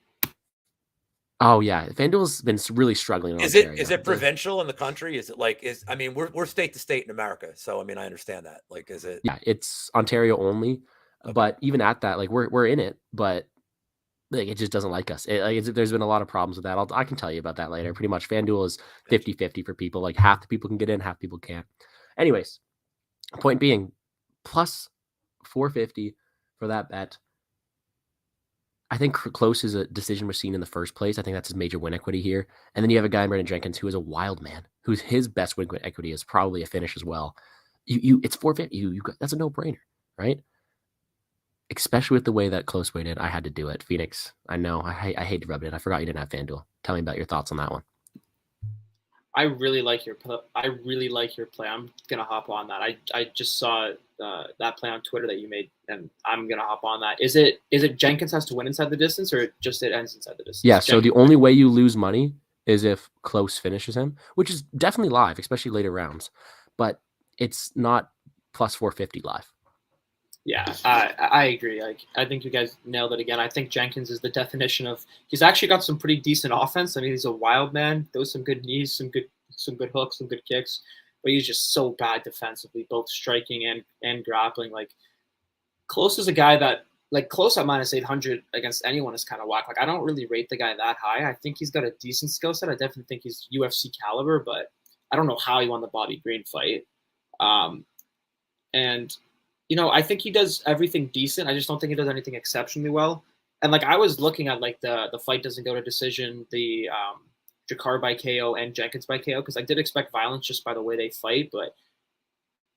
Oh yeah, FanDuel's been really struggling. Is it provincial in the country? Is it like we're state to state in America, so I mean I understand that. Like, is it? Yeah, it's Ontario only, okay. But even at that, like we're in it, but like it just doesn't like us. There's been a lot of problems with that. I can tell you about that later. Pretty much, FanDuel is 50-50 for people. Like half the people can get in, half people can't. Anyways, point being, plus 450 for that bet. I think Close is a decision was seen in the first place. I think that's his major win equity here. And then you have a guy in Brendan Jenkins who is a wild man, who's his best win equity is probably a finish as well. It's 450. That's a no-brainer, right? Especially with the way that Close weighed in, I had to do it. Phoenix, I know. I hate to rub it in. I forgot you didn't have FanDuel. Tell me about your thoughts on that one. I really like your play. I'm gonna hop on that. I just saw that play on Twitter that you made, and I'm gonna hop on that. Is it Jenkins has to win inside the distance, or just it ends inside the distance? Yeah. So the Jenkins. only way you lose money is if close finishes him, which is definitely live, especially later rounds, but it's not plus 450 live. Yeah, I agree. Like, I think you guys nailed it again. I think Jenkins is the definition of. He's actually got some pretty decent offense. I mean, he's a wild man. Throws some good knees, some good hooks, some good kicks. But he's just so bad defensively, both striking and grappling. Like, Close is a guy that, like, Close at -800 against anyone is kind of whack. Like, I don't really rate the guy that high. I think he's got a decent skill set. I definitely think he's UFC caliber, but I don't know how he won the Bobby Green fight. And I think he does everything decent. I just don't think he does anything exceptionally well. And like, I was looking at like the fight doesn't go to decision, the Jakar by KO and Jenkins by KO, because I did expect violence just by the way they fight. But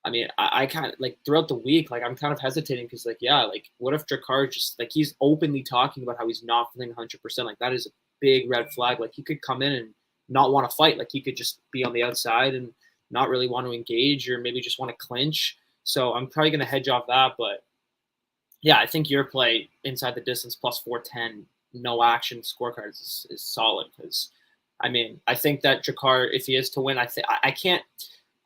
I mean, I kind of like throughout the week, like I'm kind of hesitating because like, yeah, like what if Jakar just like he's openly talking about how he's not feeling 100%? Like that is a big red flag. Like he could come in and not want to fight. Like he could just be on the outside and not really want to engage, or maybe just want to clinch. So I'm probably going to hedge off that. But yeah, I think your play inside the distance plus 410, no action scorecards is solid. Because I mean, I think that Jakar, if he is to win, I can't.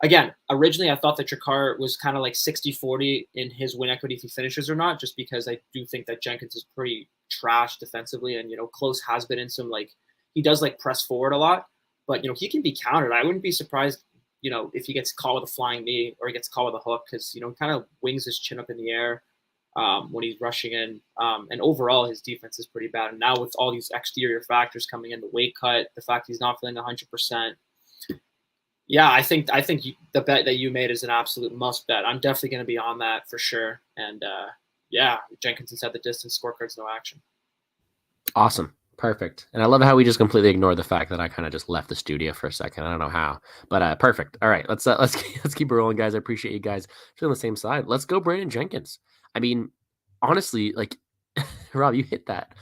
Again, originally I thought that Jakar was kind of like 60-40 in his win equity if he finishes or not, just because I do think that Jenkins is pretty trash defensively, and Close has been in some, like, he does like press forward a lot, but he can be countered. I wouldn't be surprised if he gets caught with a flying knee or he gets caught with a hook, because kind of wings his chin up in the air when he's rushing in. And overall, his defense is pretty bad. And now with all these exterior factors coming in, the weight cut, the fact he's not feeling 100%. Yeah, I think the bet that you made is an absolute must bet. I'm definitely going to be on that for sure. And yeah, Jenkins inside the distance, scorecards, no action. Awesome. Perfect. And I love how we just completely ignored the fact that I kind of just left the studio for a second. I don't know how, but perfect. All right, let's keep it rolling, guys. I appreciate you guys feeling the same side. Let's go, Brandon Jenkins. I mean, honestly, like Rob, you hit that.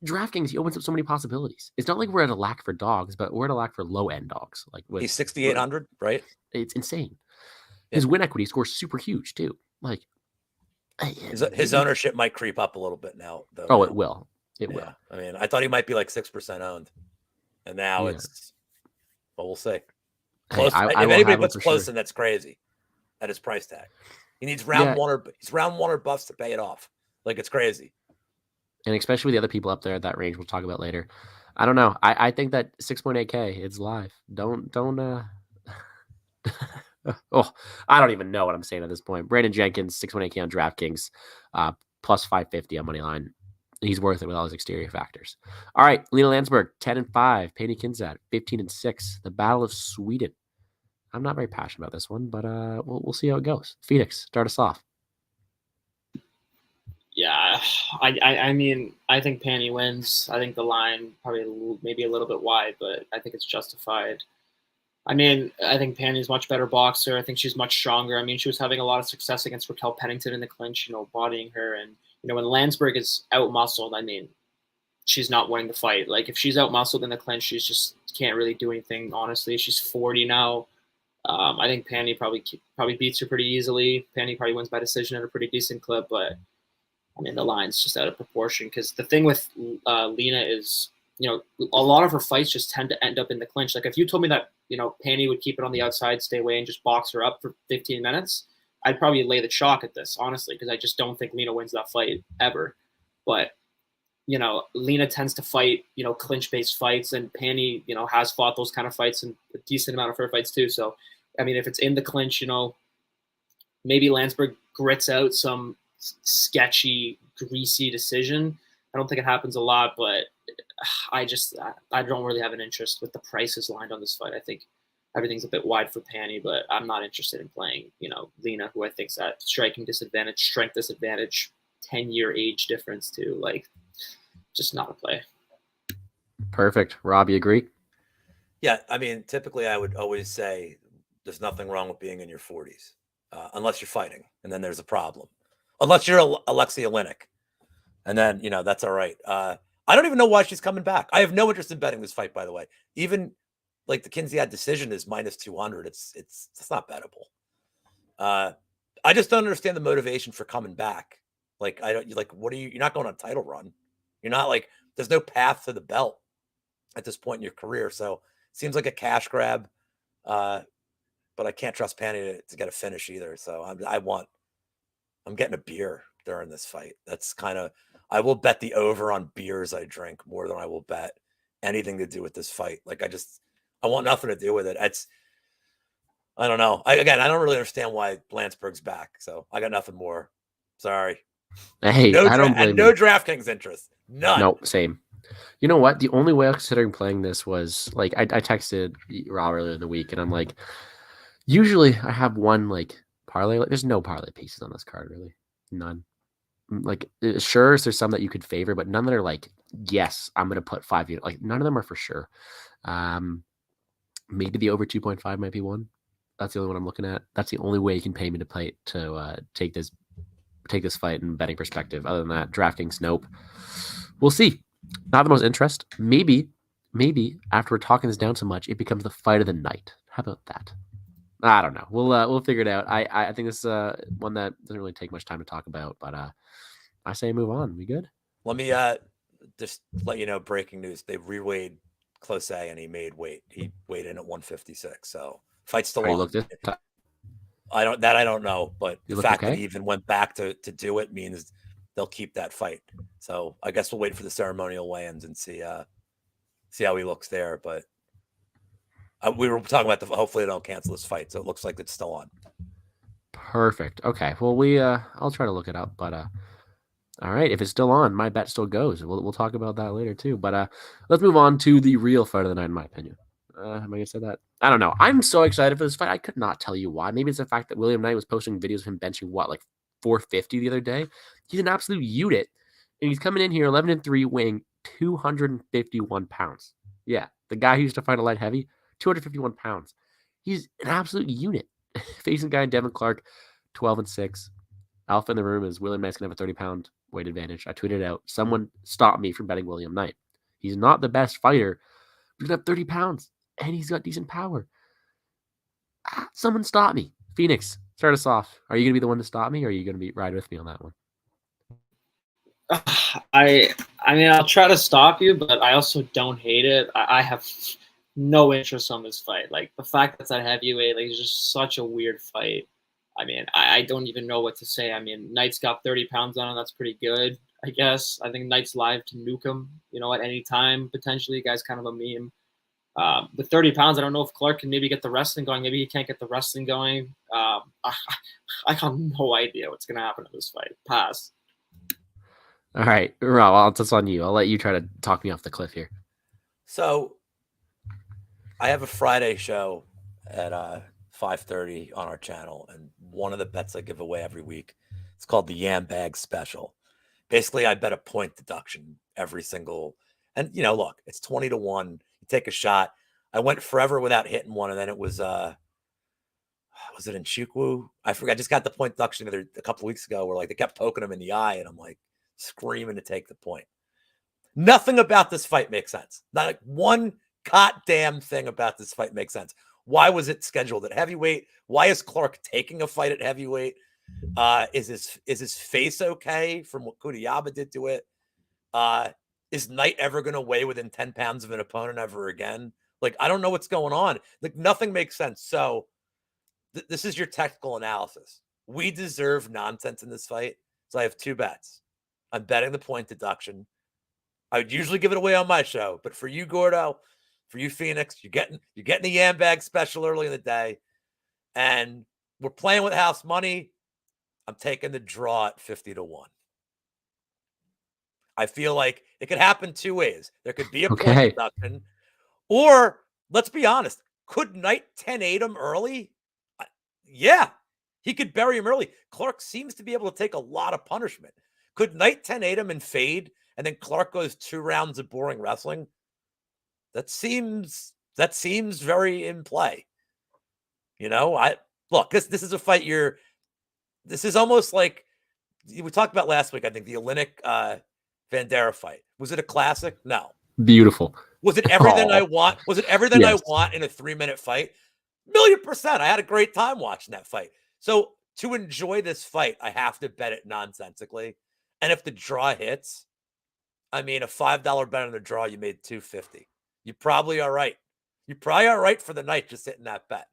DraftKings, he opens up so many possibilities. It's not like we're at a lack for dogs, but we're at a lack for low end dogs. Like he's 6,800, right? It's insane. His win equity scores super huge too. Like his ownership might creep up a little bit now, though. Oh, it will. It will. I mean, I thought he might be like 6% owned, and now it's. Well, we'll see. Close. Hey, if anybody puts Close in, that's crazy. At his price tag, he needs round one or buffs to pay it off. Like it's crazy. And especially with the other people up there at that range, we'll talk about later. I don't know. I think that 6.8K, it's live. Don't oh, I don't even know what I'm saying at this point. Brandon Jenkins, 6.8K on DraftKings, plus 550 on money line. He's worth it with all his exterior factors. All right, Lena Landsberg, 10-5. Penny Kinsat, 15-6. The Battle of Sweden. I'm not very passionate about this one, but we'll see how it goes. Phoenix, start us off. Yeah, I mean, I think Penny wins. I think the line probably maybe a little bit wide, but I think it's justified. I mean, I think Penny's much better boxer. I think she's much stronger. I mean, she was having a lot of success against Raquel Pennington in the clinch, bodying her. And, when Landsberg is out-muscled, I mean, she's not winning the fight. Like, if she's out-muscled in the clinch, she's just can't really do anything, honestly. She's 40 now. I think Penny probably beats her pretty easily. Penny probably wins by decision at a pretty decent clip, but I mean, the line's just out of proportion, because the thing with Lena is, a lot of her fights just tend to end up in the clinch. Like if you told me that, Penny would keep it on the outside, stay away, and just box her up for 15 minutes, I'd probably lay the chalk at this, honestly, because I just don't think Lena wins that fight ever. But, Lena tends to fight, clinch-based fights, and Penny, has fought those kind of fights and a decent amount of her fights too. So, I mean, if it's in the clinch, maybe Landsberg grits out some sketchy, greasy decision. I don't think it happens a lot, but I don't really have an interest with the prices lined on this fight. I think everything's a bit wide for Penny, but I'm not interested in playing, Lena, who I think's at striking disadvantage, strength disadvantage, 10-year age difference too. Like, just not a play. Perfect. Rob, you agree? Yeah, I mean, typically I would always say there's nothing wrong with being in your 40s, unless you're fighting, and then there's a problem. Unless you're Alexia Oleinik, and then that's all right. I don't even know why she's coming back. I have no interest in betting this fight, by the way. Even like the Kinsey decision is minus 200. It's not bettable. I just don't understand the motivation for coming back. Like, I don't like, what are you? You're not going on a title run. You're not like, there's no path to the belt at this point in your career. So it seems like a cash grab. But I can't trust Panny to get a finish either. So I'm getting a beer during this fight. That's kind of, I will bet the over on beers I drink more than I will bet anything to do with this fight. Like, I want nothing to do with it. I don't know. I don't really understand why Blanchburg's back. So I got nothing more. Sorry. Hey, I don't blame no you. DraftKings interest. None. No, same. You know what? The only way I was considering playing this was like I texted Raw earlier in the week, and I'm like, usually I have one like parlay. Like, there's no parlay pieces on this card, really. None. Like, sure, there's some that you could favor, but none that are like, yes, I'm gonna put 5 units. Like, none of them are for sure. Maybe the over 2.5 might be one. That's the only one I'm looking at. That's the only way you can pay me to play to take this fight in betting perspective. Other than that, DraftKings, nope. We'll see. Not the most interest. Maybe after we're talking this down so much, it becomes the fight of the night. How about that? I don't know. We'll figure it out. I think this is one that doesn't really take much time to talk about, but I say move on. We good? Let me just let you know, breaking news. They reweighed Close A and he made weight. He weighed in at 156. So fight's still on. I don't know, but the fact that he even went back to do it means they'll keep that fight. So I guess we'll wait for the ceremonial weigh-ins and see how he looks there. But we were talking about hopefully they don't cancel this fight, so it looks like it's still on. Perfect. Okay. Well, I'll try to look it up, but all right, if it's still on, my bet still goes. We'll talk about that later too. But let's move on to the real fight of the night, in my opinion. Am I gonna say that? I don't know. I'm so excited for this fight. I could not tell you why. Maybe it's the fact that William Knight was posting videos of him benching like 450 the other day. He's an absolute unit, and he's coming in here 11-3, weighing 251 pounds. Yeah, the guy who used to fight a light heavy, 251 pounds. He's an absolute unit. Facing guy Devin Clark, 12-6. Alpha in the room is William Knight's gonna have a 30-pound weight advantage. I tweeted out, someone stop me from betting William Knight. He's not the best fighter. He's gonna have 30 pounds, and he's got decent power. Someone stop me. Phoenix, start us off. Are you gonna be the one to stop me, or are you gonna ride with me on that one? I mean, I'll try to stop you, but I also don't hate it. I have no interest on this fight. Like, the fact that it's at heavyweight, like, it's just such a weird fight. I mean, I don't even know what to say. I mean, Knight's got 30 pounds on him. That's pretty good, I guess. I think Knight's live to nuke him, at any time, potentially. The guy's kind of a meme. With 30 pounds, I don't know if Clark can maybe get the wrestling going. Maybe he can't get the wrestling going. I have no idea what's going to happen in this fight. Pass. All right, Rob, that's on you. I'll let you try to talk me off the cliff here. So I have a Friday show at 5:30 on our channel, and one of the bets I give away every week, it's called the Yam Bag Special. Basically, I bet a point deduction every single, and look, it's 20-1. You take a shot. I went forever without hitting one, and then it was it in Chukwu? I forgot. I just got the point deduction a couple of weeks ago where they kept poking him in the eye, and I'm like screaming to take the point. Nothing about this fight makes sense. Not one goddamn thing about this fight makes sense. Why was it scheduled at heavyweight? Why is Clark taking a fight at heavyweight? Is his face okay from what Kudiyaba did to it? Is Knight ever going to weigh within 10 pounds of an opponent ever again? I don't know what's going on. Nothing makes sense. So this is your technical analysis. We deserve nonsense in this fight. So I have two bets. I'm betting the point deduction. I would usually give it away on my show, but for you, Gordo, for you, Phoenix, you're getting the Yam Bag Special early in the day, and we're playing with house money. I'm taking the draw at 50-1. I feel like it could happen two ways. There could be a point deduction, or let's be honest, could Knight 10-8 him early? Yeah, he could bury him early. Clark seems to be able to take a lot of punishment. Could Knight 10-8 him and fade, and then Clark goes 2 rounds of boring wrestling? That seems very in play. Look, this is a fight this is almost like we talked about last week. I think the Olynyk Vandera fight. Was it a classic? No. Beautiful. Was it everything I Oh, want? Was it everything I yes. want in a 3-minute fight? 1,000,000%. I had a great time watching that fight. So to enjoy this fight, I have to bet it nonsensically. And if the draw hits, I mean, a $5 bet on the draw, you made $250. You probably are right. You're probably all right for the night just hitting that bet.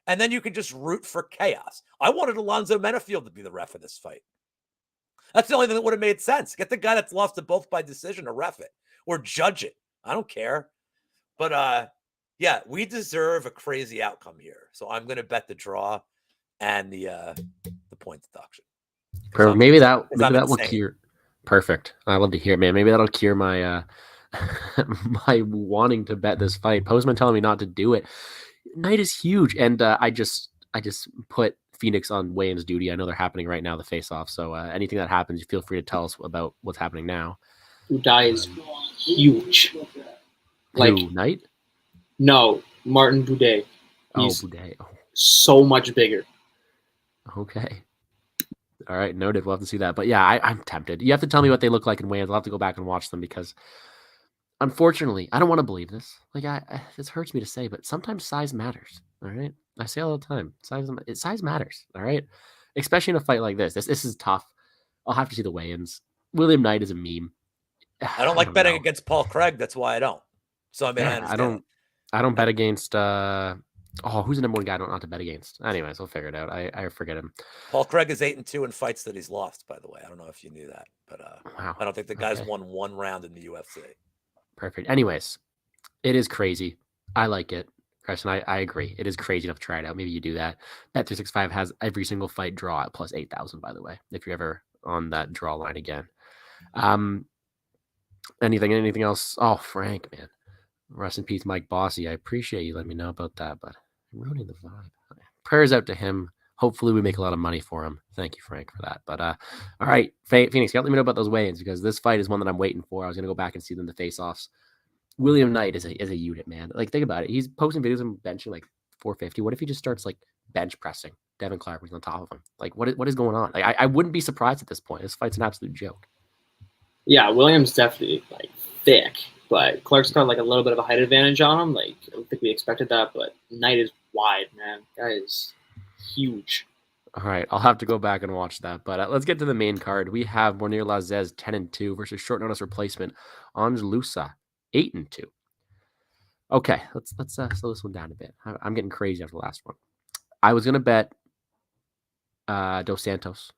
And then you can just root for chaos. I wanted Alonzo Menafield to be the ref of this fight. That's the only thing that would have made sense. Get the guy that's lost to both by decision to ref it or judge it. I don't care. But yeah, we deserve a crazy outcome here. So I'm going to bet the draw and the point deduction. Maybe that will insane. cure. Perfect. I love to hear it, man. Maybe that'll cure my my wanting to bet this fight. Postman telling me not to do it. Night is huge, and I just put Phoenix on weigh-ins duty. I know they're happening right now, the face-off. So anything that happens, you feel free to tell us about what's happening now. Udai is huge. Who, Knight? No, Martin Boudet. He's Boudet. Oh. So much bigger. Okay. All right, noted. We'll have to see that. But yeah, I'm tempted. You have to tell me what they look like in weigh-ins. I'll have to go back and watch them because, unfortunately, I don't want to believe this. Like, this hurts me to say, but sometimes size matters. All right, I say all the time, size matters. All right, especially in a fight like this. This is tough. I'll have to see the weigh-ins. William Knight is a meme. I don't like betting against Paul Craig. That's why I don't. So I mean, yeah, I don't bet against. Who's the number one guy I don't not to bet against? Anyways, we'll figure it out. I forget him. Paul Craig is 8-2 in fights that he's lost, by the way. I don't know if you knew that, but wow. I don't think the guy's won one round in the UFC. Perfect. Anyways, it is crazy. I like it. Preston, I agree. It is crazy enough to try it out. Maybe you do that. Bet365 has every single fight draw at plus 8,000, by the way, if you're ever on that draw line again. Anything else? Oh, Frank, man. Rest in peace, Mike Bossy. I appreciate you letting me know about that, but I'm ruining the vibe. Prayers out to him. Hopefully we make a lot of money for him. Thank you, Frank, for that. But all right, Phoenix, let me know about those weigh-ins because this fight is one that I'm waiting for. I was gonna go back and see them the face-offs. William Knight is a unit, man. Like, think about it. He's posting videos of him benching like 450. What if he just starts like bench pressing Devin Clark on top of him? Like, what is going on? Like, I wouldn't be surprised at this point. This fight's an absolute joke. Yeah, Williams definitely like thick, but Clark's got like a little bit of a height advantage on him. Like, I don't think we expected that, but Knight is wide, man. Guy is huge. All right, I'll have to go back and watch that. But let's get to the main card. We have Mounir Lazzez 10-2 versus short notice replacement Ange Loosa 8-2. Okay, let's slow this one down a bit. I'm getting crazy after the last one. I was gonna bet Dos Santos.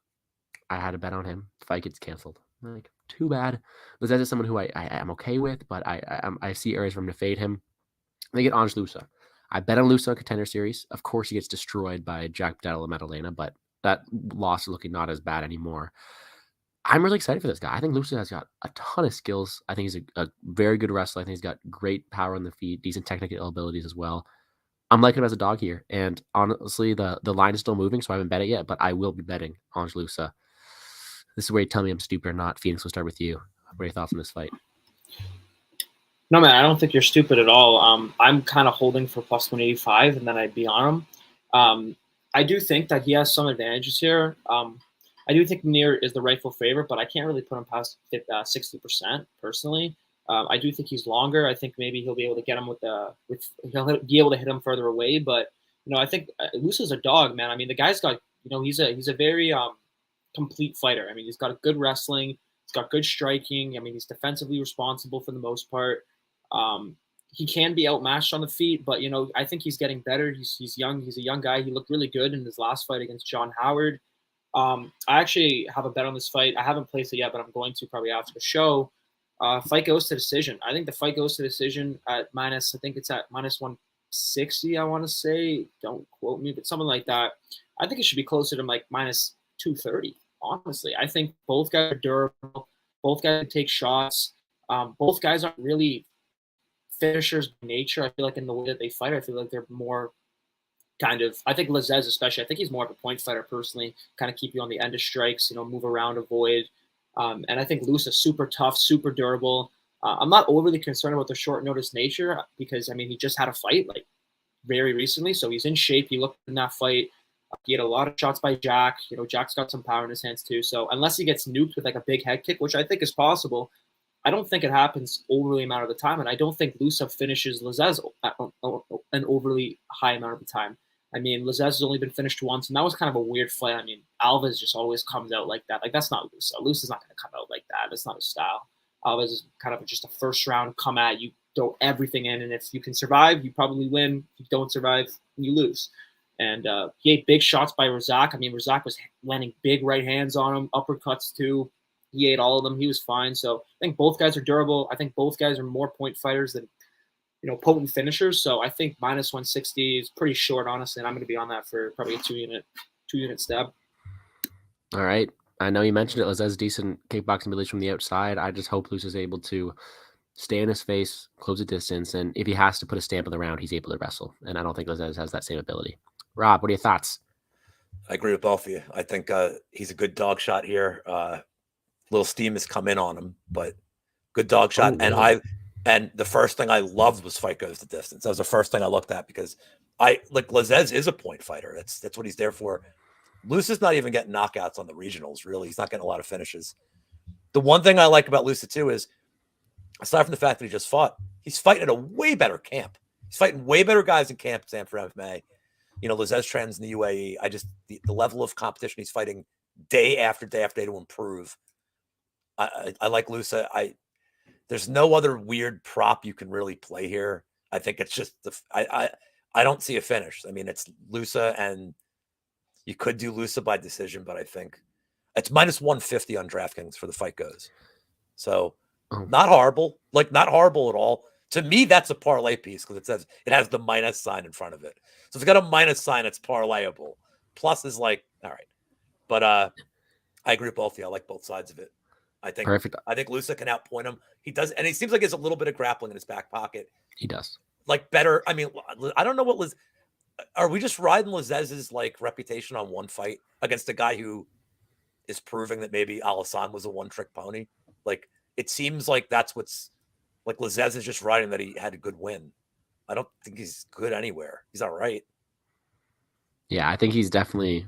I had a bet on him. The fight gets canceled. Like, too bad. Lazzez is someone who I am okay with, but I see areas for him to fade him. They get Ange Loosa. I bet on Loosa Contender Series. Of course, he gets destroyed by Jack Della Maddalena, but that loss is looking not as bad anymore. I'm really excited for this guy. I think Loosa has got a ton of skills. I think he's a very good wrestler. I think he's got great power on the feet, decent technical abilities as well. I'm liking him as a dog here. And honestly, the line is still moving, so I haven't bet it yet, but I will be betting Ange Loosa. This is where you tell me I'm stupid or not. Phoenix, we'll start with you. What are your thoughts on this fight? No, man, I don't think you're stupid at all. I'm kind of holding for plus 185, and then I'd be on him. I do think that he has some advantages here. I do think Mounir is the rightful favorite, but I can't really put him past 60% personally. I do think he's longer. I think maybe he'll be able to get him he'll be able to hit him further away. But I think Loosa's a dog, man. I mean, the guy's got he's a very complete fighter. I mean, he's got good wrestling. He's got good striking. I mean, he's defensively responsible for the most part. He can be outmatched on the feet, but I think he's getting better. He's young. He's a young guy. He looked really good in his last fight against John Howard. I actually have a bet on this fight. I haven't placed it yet, but I'm going to probably after the show. Fight goes to decision. I think the fight goes to decision at minus. I think it's at minus 160. I want to say. Don't quote me, but something like that. I think it should be closer to like minus 230. Honestly, I think both guys are durable. Both guys can take shots. Both guys aren't really finishers by nature. I feel like in the way that they fight, I feel like they're more kind of. I think Lazzez especially. I think he's more of a point fighter personally. Kind of keep you on the end of strikes. Move around, avoid. And I think Loosa super tough, super durable. I'm not overly concerned about the short notice nature because I mean he just had a fight like very recently, so he's in shape. He looked in that fight. He had a lot of shots by Jack. Jack's got some power in his hands too. So unless he gets nuked with like a big head kick, which I think is possible, I don't think it happens overly amount of the time, and I don't think Lusa finishes Lazez an overly high amount of the time. I mean, Lazez has only been finished once, and that was kind of a weird fight. I mean, Alves just always comes out like that. Like, that's not Lusa. Lusa's not going to come out like that. That's not his style. Alves is kind of just a first round come at you, throw everything in, and if you can survive, you probably win. If you don't survive, you lose. And he ate big shots by Razak. I mean, Razak was landing big right hands on him, uppercuts too. He ate all of them. He was fine. So I think both guys are durable. I think both guys are more point fighters than, potent finishers. So I think minus 160 is pretty short, honestly, and I'm going to be on that for probably a two unit stab. All right. I know you mentioned it. Lazez decent kickboxing ability from the outside. I just hope Luce is able to stay in his face, close the distance, and if he has to put a stamp on the round, he's able to wrestle. And I don't think Lazez has that same ability. Rob, what are your thoughts? I agree with both of you. I think he's a good dog shot here. Little steam has come in on him, but good dog shot. And the first thing I loved was fight goes the distance. That was the first thing I looked at because Lazez is a point fighter. That's what he's there for. Luce is not even getting knockouts on the regionals, really. He's not getting a lot of finishes. The one thing I like about Luce too is, aside from the fact that he just fought, he's fighting at a way better camp. He's fighting way better guys in camp than for MMA. Lazez trends in the UAE. The level of competition he's fighting day after day after day to improve. I like Luce. There's no other weird prop you can really play here. I think it's just I don't see a finish. I mean, it's Luce, and you could do Luce by decision, but I think it's minus 150 on DraftKings for the fight goes. So not horrible, not horrible at all. To me, that's a parlay piece because it has the minus sign in front of it. So if it's got a minus sign, it's parlayable. Plus is all right. But I agree with both of you. I like both sides of it. I think Perfect. I think Luce can outpoint him. He does, and he seems like he has a little bit of grappling in his back pocket. He does. Better. I mean, I don't know what Liz. Are we just riding Lazez's reputation on one fight against a guy who is proving that maybe Alassane was a one-trick pony? It seems like that's what's Lazez is just riding that he had a good win. I don't think he's good anywhere. He's all right. Yeah, I think he's definitely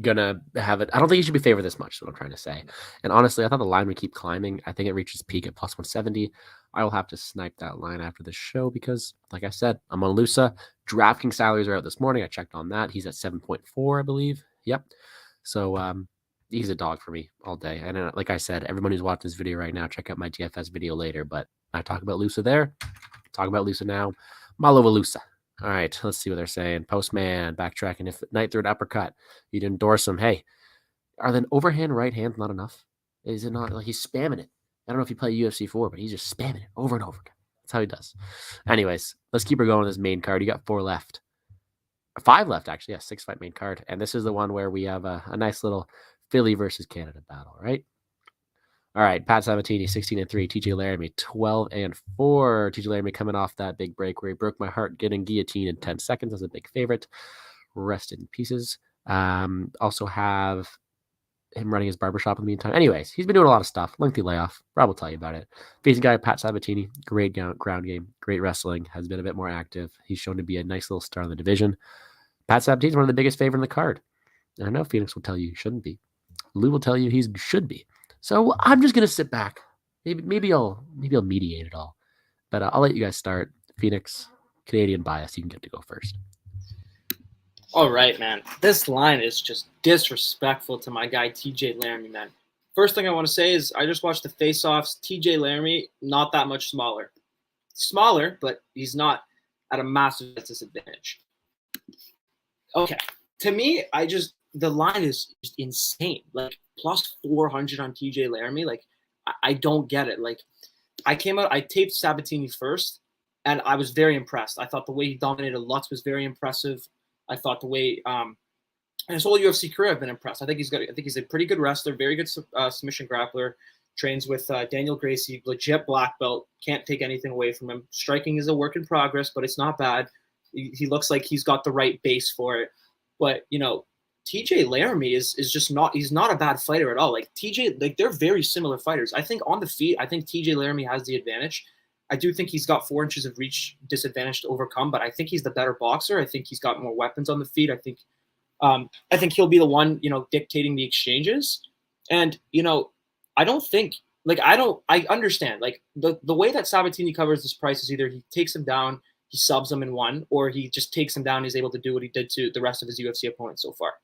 gonna have it. I don't think he should be favored this much, is what I'm trying to say. And honestly, I thought the line would keep climbing. I think it reaches peak at plus 170. I will have to snipe that line after the show because, like I said, I'm on Luce. DraftKings salaries are out this morning. I checked on that. He's at 7.4, I believe. Yep. So he's a dog for me all day. And like I said, everyone who's watching this video right now, check out my DFS video later. But I talk about Luce there. Talk about Luce now. Malo Luce. All right, let's see what they're saying. Postman, backtracking. If night through an uppercut, you'd endorse him. Hey, are the overhand right hands not enough? Is it not? He's spamming it. I don't know if you play UFC 4, but he's just spamming it over and over again. That's how he does. Anyways, let's keep her going with this main card. You got 4 left. 5 left, actually. Yeah, 6-fight main card. And this is the one where we have a nice little Philly versus Canada battle, right? All right, Pat Sabatini, 16-3. TJ Laramie, 12-4. TJ Laramie coming off that big break where he broke my heart getting guillotine in 10 seconds as a big favorite. Rest in pieces. Also have him running his barbershop in the meantime. Anyways, he's been doing a lot of stuff. Lengthy layoff. Rob will tell you about it. Facing guy, Pat Sabatini, great ground game, great wrestling, has been a bit more active. He's shown to be a nice little star in the division. Pat Sabatini is one of the biggest favorite in the card. And I know Phoenix will tell you he shouldn't be. Lou will tell you he should be. So I'm just gonna sit back. Maybe I'll mediate it all. But I'll let you guys start. Phoenix, Canadian bias. You can get to go first. All right, man. This line is just disrespectful to my guy TJ Laramie, man. First thing I want to say is I just watched the face-offs. TJ Laramie, not that much smaller. Smaller, but he's not at a massive disadvantage. Okay. To me, the line is just insane. Plus 400 on TJ Laramie. I don't get it. I taped Sabatini first, and I was very impressed. I thought the way he dominated Lutz was very impressive. I thought the way and his whole UFC career I've been impressed. I think he's a pretty good wrestler, very good submission grappler. Trains with Daniel Gracie, legit black belt. Can't take anything away from him. Striking is a work in progress, but it's not bad. He looks like he's got the right base for it. But TJ Laramie is just not. He's not a bad fighter at all. TJ, they're very similar fighters. I think on the feet, I think TJ Laramie has the advantage. I do think he's got 4 inches of reach disadvantage to overcome, but I think he's the better boxer. I think he's got more weapons on the feet. I think he'll be the one, dictating the exchanges. And, I don't think like, I understand. Like, the way that Sabatini covers this price is either he takes him down, he subs him in one, or he just takes him down. He's able to do what he did to the rest of his UFC opponents so far.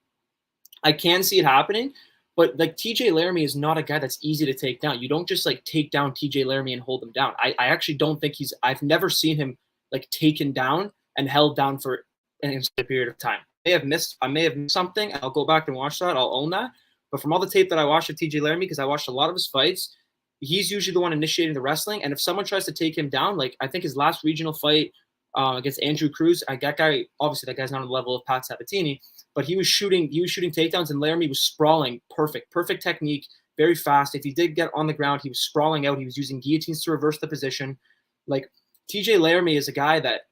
I can see it happening, but like TJ Laramie is not a guy that's easy to take down. You don't just like take down TJ Laramie and hold him down. I actually don't think I've never seen him like taken down and held down for an extended period of time. I may have missed something. I'll go back and watch that. I'll own that. But from all the tape that I watched of TJ Laramie, because I watched a lot of his fights, he's usually the one initiating the wrestling. And if someone tries to take him down, like I think his last regional fight against Andrew Cruz, that guy, obviously that guy's not on the level of Pat Sabatini, but he was shooting takedowns, and Laramie was sprawling, perfect technique, very fast. If he did get on the ground, he was sprawling out. He was using guillotines to reverse the position. Like TJ Laramie is a guy that,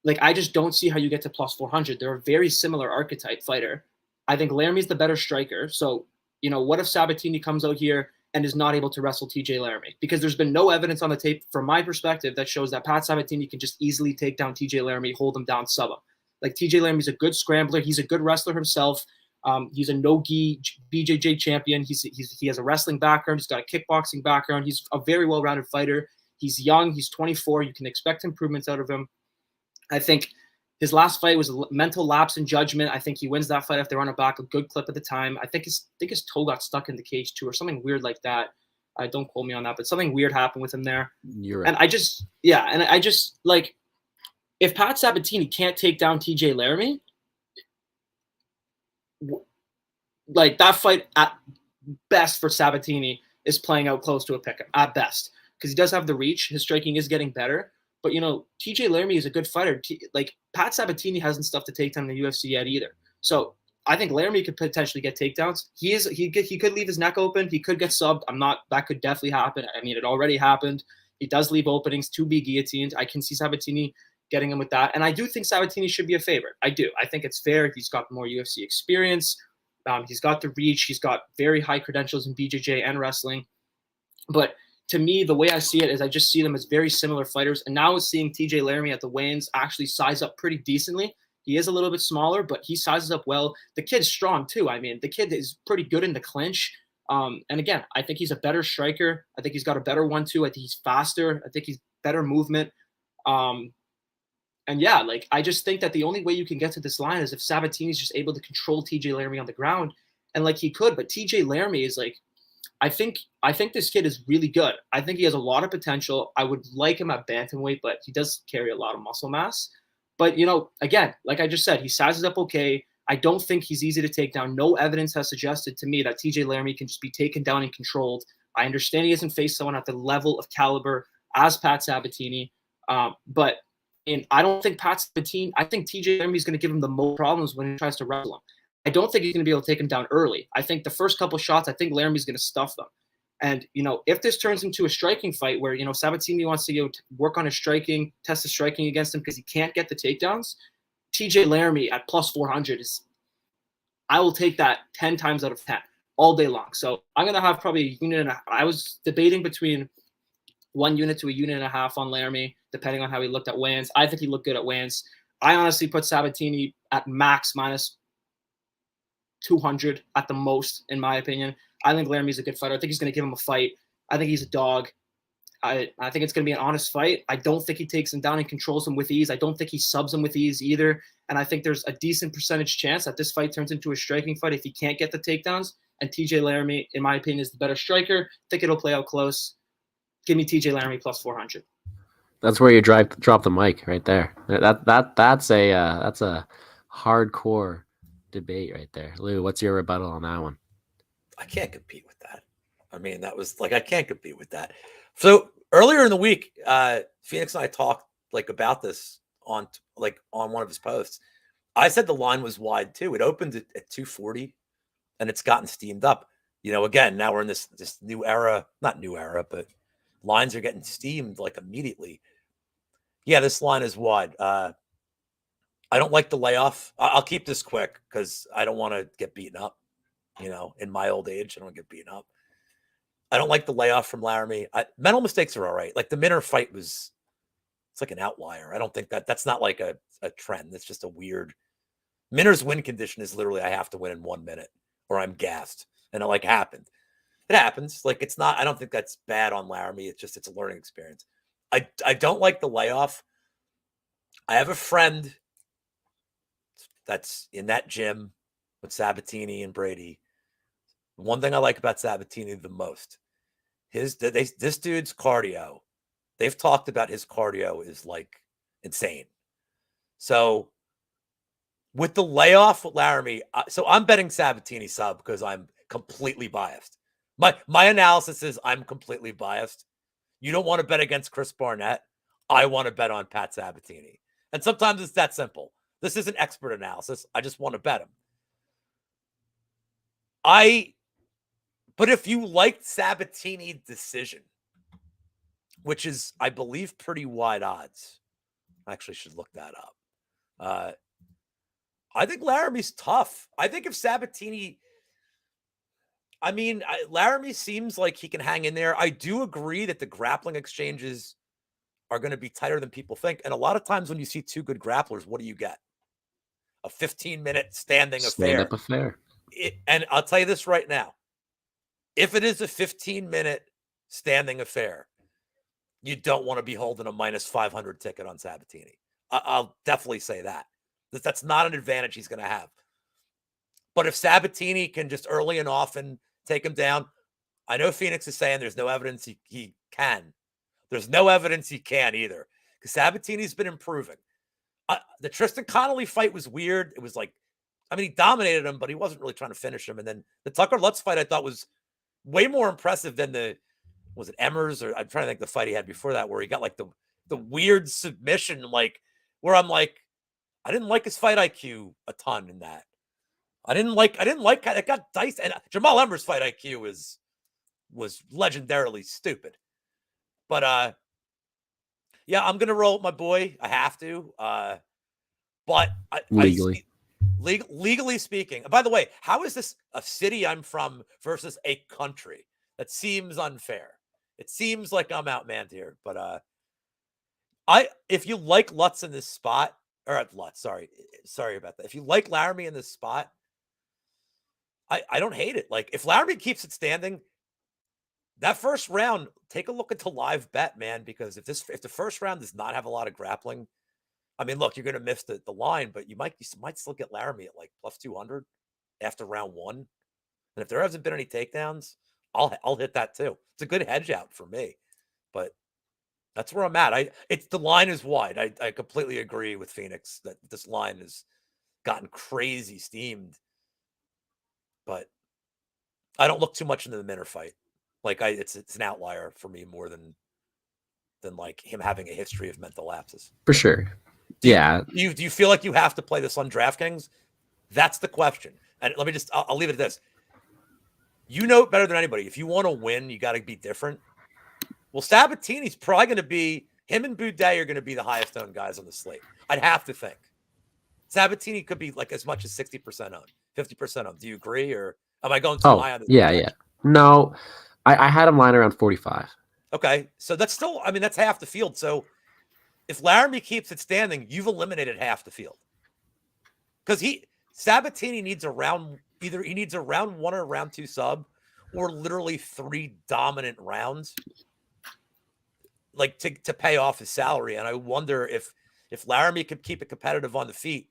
like, I just don't see how you get to plus 400. They're a very similar archetype fighter. I think Laramie's the better striker. So, what if Sabatini comes out here and is not able to wrestle TJ Laramie? Because there's been no evidence on the tape, from my perspective, that shows that Pat Sabatini can just easily take down TJ Laramie, hold him down, sub him. Like, TJ Laramie's a good scrambler. He's a good wrestler himself. He's a no-gi BJJ champion. He has a wrestling background. He's got a kickboxing background. He's a very well-rounded fighter. He's young. He's 24. You can expect improvements out of him. I think his last fight was a mental lapse in judgment. I think he wins that fight if they're on a back, a good clip at the time. I think his toe got stuck in the cage too, or something weird like that. Don't quote me on that, but something weird happened with him there. You're right. And I just like, if Pat Sabatini can't take down TJ Laramie, like, that fight at best for Sabatini is playing out close to a pick at best, because he does have the reach. His striking is getting better. But, TJ Laramie is a good fighter. Like, Pat Sabatini hasn't stuff to take down in the UFC yet either. So I think Laramie could potentially get takedowns. He could leave his neck open. He could get subbed. That could definitely happen. I mean, it already happened. He does leave openings to be guillotined. I can see Sabatini getting him with that. And I do think Sabatini should be a favorite. I do. I think it's fair. He's got more UFC experience. He's got the reach. He's got very high credentials in BJJ and wrestling. But to me, the way I see it is I just see them as very similar fighters. And now seeing TJ Laramie at the weigh-ins actually size up pretty decently. He is a little bit smaller, but he sizes up well. The kid's strong too. I mean, the kid is pretty good in the clinch. And again, I think he's a better striker. I think he's got a better 1-2. I think he's faster. I think he's better movement. And yeah, like, I just think that the only way you can get to this line is if Sabatini's just able to control TJ Laramie on the ground. And like, he could, but TJ Laramie is like, I think this kid is really good. I think he has a lot of potential. I would like him at bantamweight, but he does carry a lot of muscle mass. But, again, like I just said, he sizes up okay. I don't think he's easy to take down. No evidence has suggested to me that TJ Laramie can just be taken down and controlled. I understand he hasn't faced someone at the level of caliber as Pat Sabatini. But I don't think Pat Sabatini, I think TJ Laramie is going to give him the most problems when he tries to wrestle him. I don't think he's going to be able to take him down early. I think the first couple shots, I think Laramie's going to stuff them. And, if this turns into a striking fight where, Sabatini wants to work on his striking, test the striking against him because he can't get the takedowns, TJ Laramie at plus 400 I will take that 10 times out of 10 all day long. So I'm going to have probably a unit and a half. I was debating between 1 unit to a unit and a half on Laramie, depending on how he looked at weigh-ins. I think he looked good at weigh-ins. I honestly put Sabatini at max minus 200 at the most, in my opinion. I think Laramie's a good fighter. I think he's going to give him a fight. I think he's a dog. I think it's going to be an honest fight. I don't think he takes him down and controls him with ease. I don't think he subs him with ease either. And I think there's a decent percentage chance that this fight turns into a striking fight if he can't get the takedowns. And TJ Laramie, in my opinion, is the better striker. I think it'll play out close. Give me TJ Laramie plus 400. That's where you drop the mic right there. That's a hardcore debate right there. Lou, what's your rebuttal on that one? I can't compete with that. I mean, that was like, I can't compete with that. So earlier in the week, Phoenix and I talked about this on one of his posts. I said the line was wide too. It opened at 240 and it's gotten steamed up. Again, now we're in this new era, not new era, but lines are getting steamed immediately. Yeah, this line is wide. I don't like the layoff. I'll keep this quick because I don't want to get beaten up. In my old age, I don't get beaten up. I don't like the layoff from Laramie. Mental mistakes are all right. Like the Minner fight it's like an outlier. I don't think that's not like a trend. That's just a weird. Minner's win condition is literally I have to win in 1 minute or I'm gassed. And it happened. It happens. Like, it's not, I don't think that's bad on Laramie. It's a learning experience. I don't like the layoff. I have a friend that's in that gym with Sabatini and Brady. One thing I like about Sabatini the most, this dude's cardio. They've talked about his cardio is like insane. So with the layoff with Laramie, so I'm betting Sabatini sub because I'm completely biased. My analysis is I'm completely biased. You don't want to bet against Chris Barnett. I want to bet on Pat Sabatini. And sometimes it's that simple. This isn't expert analysis. I just want to bet him. But if you liked Sabatini's decision, which is, I believe, pretty wide odds. I actually should look that up. I think Laramie's tough. I think if Sabatini, Laramie seems like he can hang in there. I do agree that the grappling exchanges are going to be tighter than people think. And a lot of times when you see two good grapplers, what do you get? A 15-minute standing affair. Stand-up affair. And I'll tell you this right now. If it is a 15-minute standing affair, you don't want to be holding a minus 500 ticket on Sabatini. I'll definitely say that. That's not an advantage he's going to have. But if Sabatini can just early and often take him down, I know Phoenix is saying there's no evidence he can. There's no evidence he can either, because Sabatini's been improving. The Tristan Connolly fight was weird. It was like, he dominated him, but he wasn't really trying to finish him. And then the Tucker Lutz fight I thought was way more impressive than was it Emmers, or I'm trying to think the fight he had before that, where he got like the weird submission, like where I'm like, I didn't like his fight IQ a ton in that. I didn't like it got diced. And Jamal Emmers' fight IQ was legendarily stupid. But yeah, I'm gonna roll with my boy. I have to. But Legally. Legally speaking. By the way, how is this a city I'm from versus a country? That seems unfair. It seems like I'm outmanned here. But if you like Lutz in this spot, or Lutz, sorry about that. If you like Laramie in this spot, I don't hate it. Like, if Laramie keeps it standing, that first round, take a look at the live bet, man, because if the first round does not have a lot of grappling, look, you're going to miss the line, but you might still get Laramie at like plus 200 after round one. And if there hasn't been any takedowns, I'll hit that too. It's a good hedge out for me, but that's where I'm at. The line is wide. I completely agree with Phoenix that this line has gotten crazy steamed, but I don't look too much into the Minner fight. Like, it's an outlier for me more than like him having a history of mental lapses. For sure. Yeah. Do you feel like you have to play this on DraftKings? That's the question. And let me I'll leave it at this. You know better than anybody. If you want to win, you got to be different. Well, Sabatini's probably going to be, him and Boudet are going to be the highest owned guys on the slate. I'd have to think. Sabatini could be like as much as 60% owned, 50% owned. Do you agree, or am I going too high on this? Yeah. No, I had him lying around 45. Okay. So that's still, that's half the field. So if Laramie keeps it standing, you've eliminated half the field. Because Sabatini needs either he needs a round one or round two sub, or literally 3 dominant rounds, like to pay off his salary. And I wonder if Laramie could keep it competitive on the feet,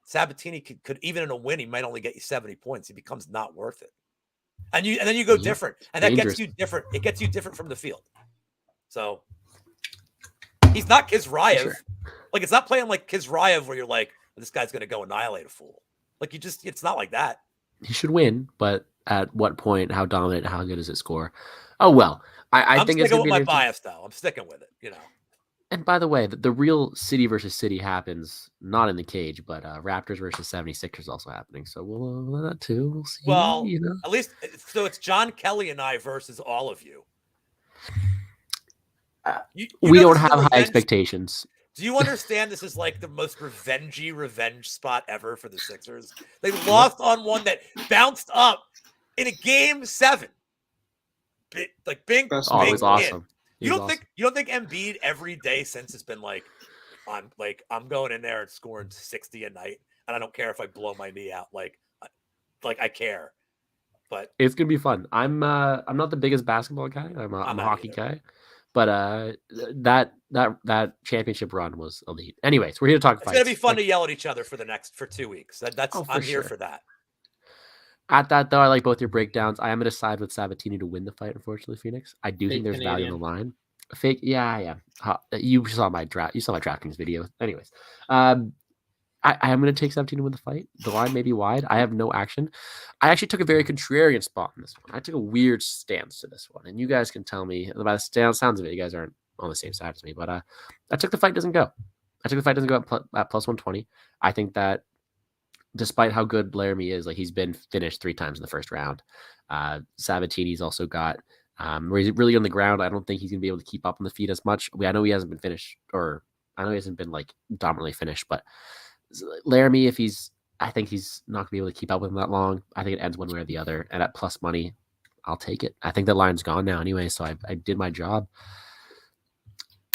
Sabatini could even in a win, he might only get you 70 points. He becomes not worth it. And then you go different, and that gets you different. It gets you different from the field. So he's not Kizrayev. Sure. Like, it's not playing like Kizrayev where you're like, this guy's going to go annihilate a fool. Like, it's not like that. He should win, but at what point? How dominant? How good does it score? Oh well, I think it's sticking with my bias though. I'm sticking with it. And by the way, the real city versus city happens not in the cage, but Raptors versus 76ers also happening. So we'll that too. We'll see. Well, at least so it's John Kelly and I versus all of you. We don't have high expectations. Do you understand this is like the most revenge spot ever for the Sixers? They lost on one that bounced up in a game 7. Like Bing. It was awesome. You don't think Embiid every day since has been like, I'm going in there and scoring 60 a night, and I don't care if I blow my knee out. Like I care. but it's gonna be fun. I'm not the biggest basketball guy. I'm a not hockey either. guy, but that championship run was elite. Anyways, we're here to talk It's fights. gonna be fun to yell at each other for 2 weeks. That's Oh, for I'm here sure. for that. At that though, I like both your breakdowns. I am gonna side with Sabatini to win the fight. Unfortunately, Phoenix. I do think Fake there's value on the Canadian. line. Fake, yeah. You saw my draft. You saw my DraftKings video. Anyways, I am going to take 17 to win the fight. The line may be wide. I have no action. I actually took a very contrarian spot in this one. I took a weird stance to this one, and you guys can tell me by the sounds of it. You guys aren't on the same side as me, but I took the fight doesn't go. I took the fight doesn't go at plus 120. I think that despite how good Laramie is, like he's been finished 3 times in the first round. Sabatini's also got where he's really on the ground. I don't think he's gonna be able to keep up on the feet as much. I know he hasn't been finished, or I know he hasn't been like dominantly finished, but Laramie, I think he's not gonna be able to keep up with him that long. I think it ends one way or the other, and at plus money, I'll take it. I think the line's gone now anyway, so I did my job.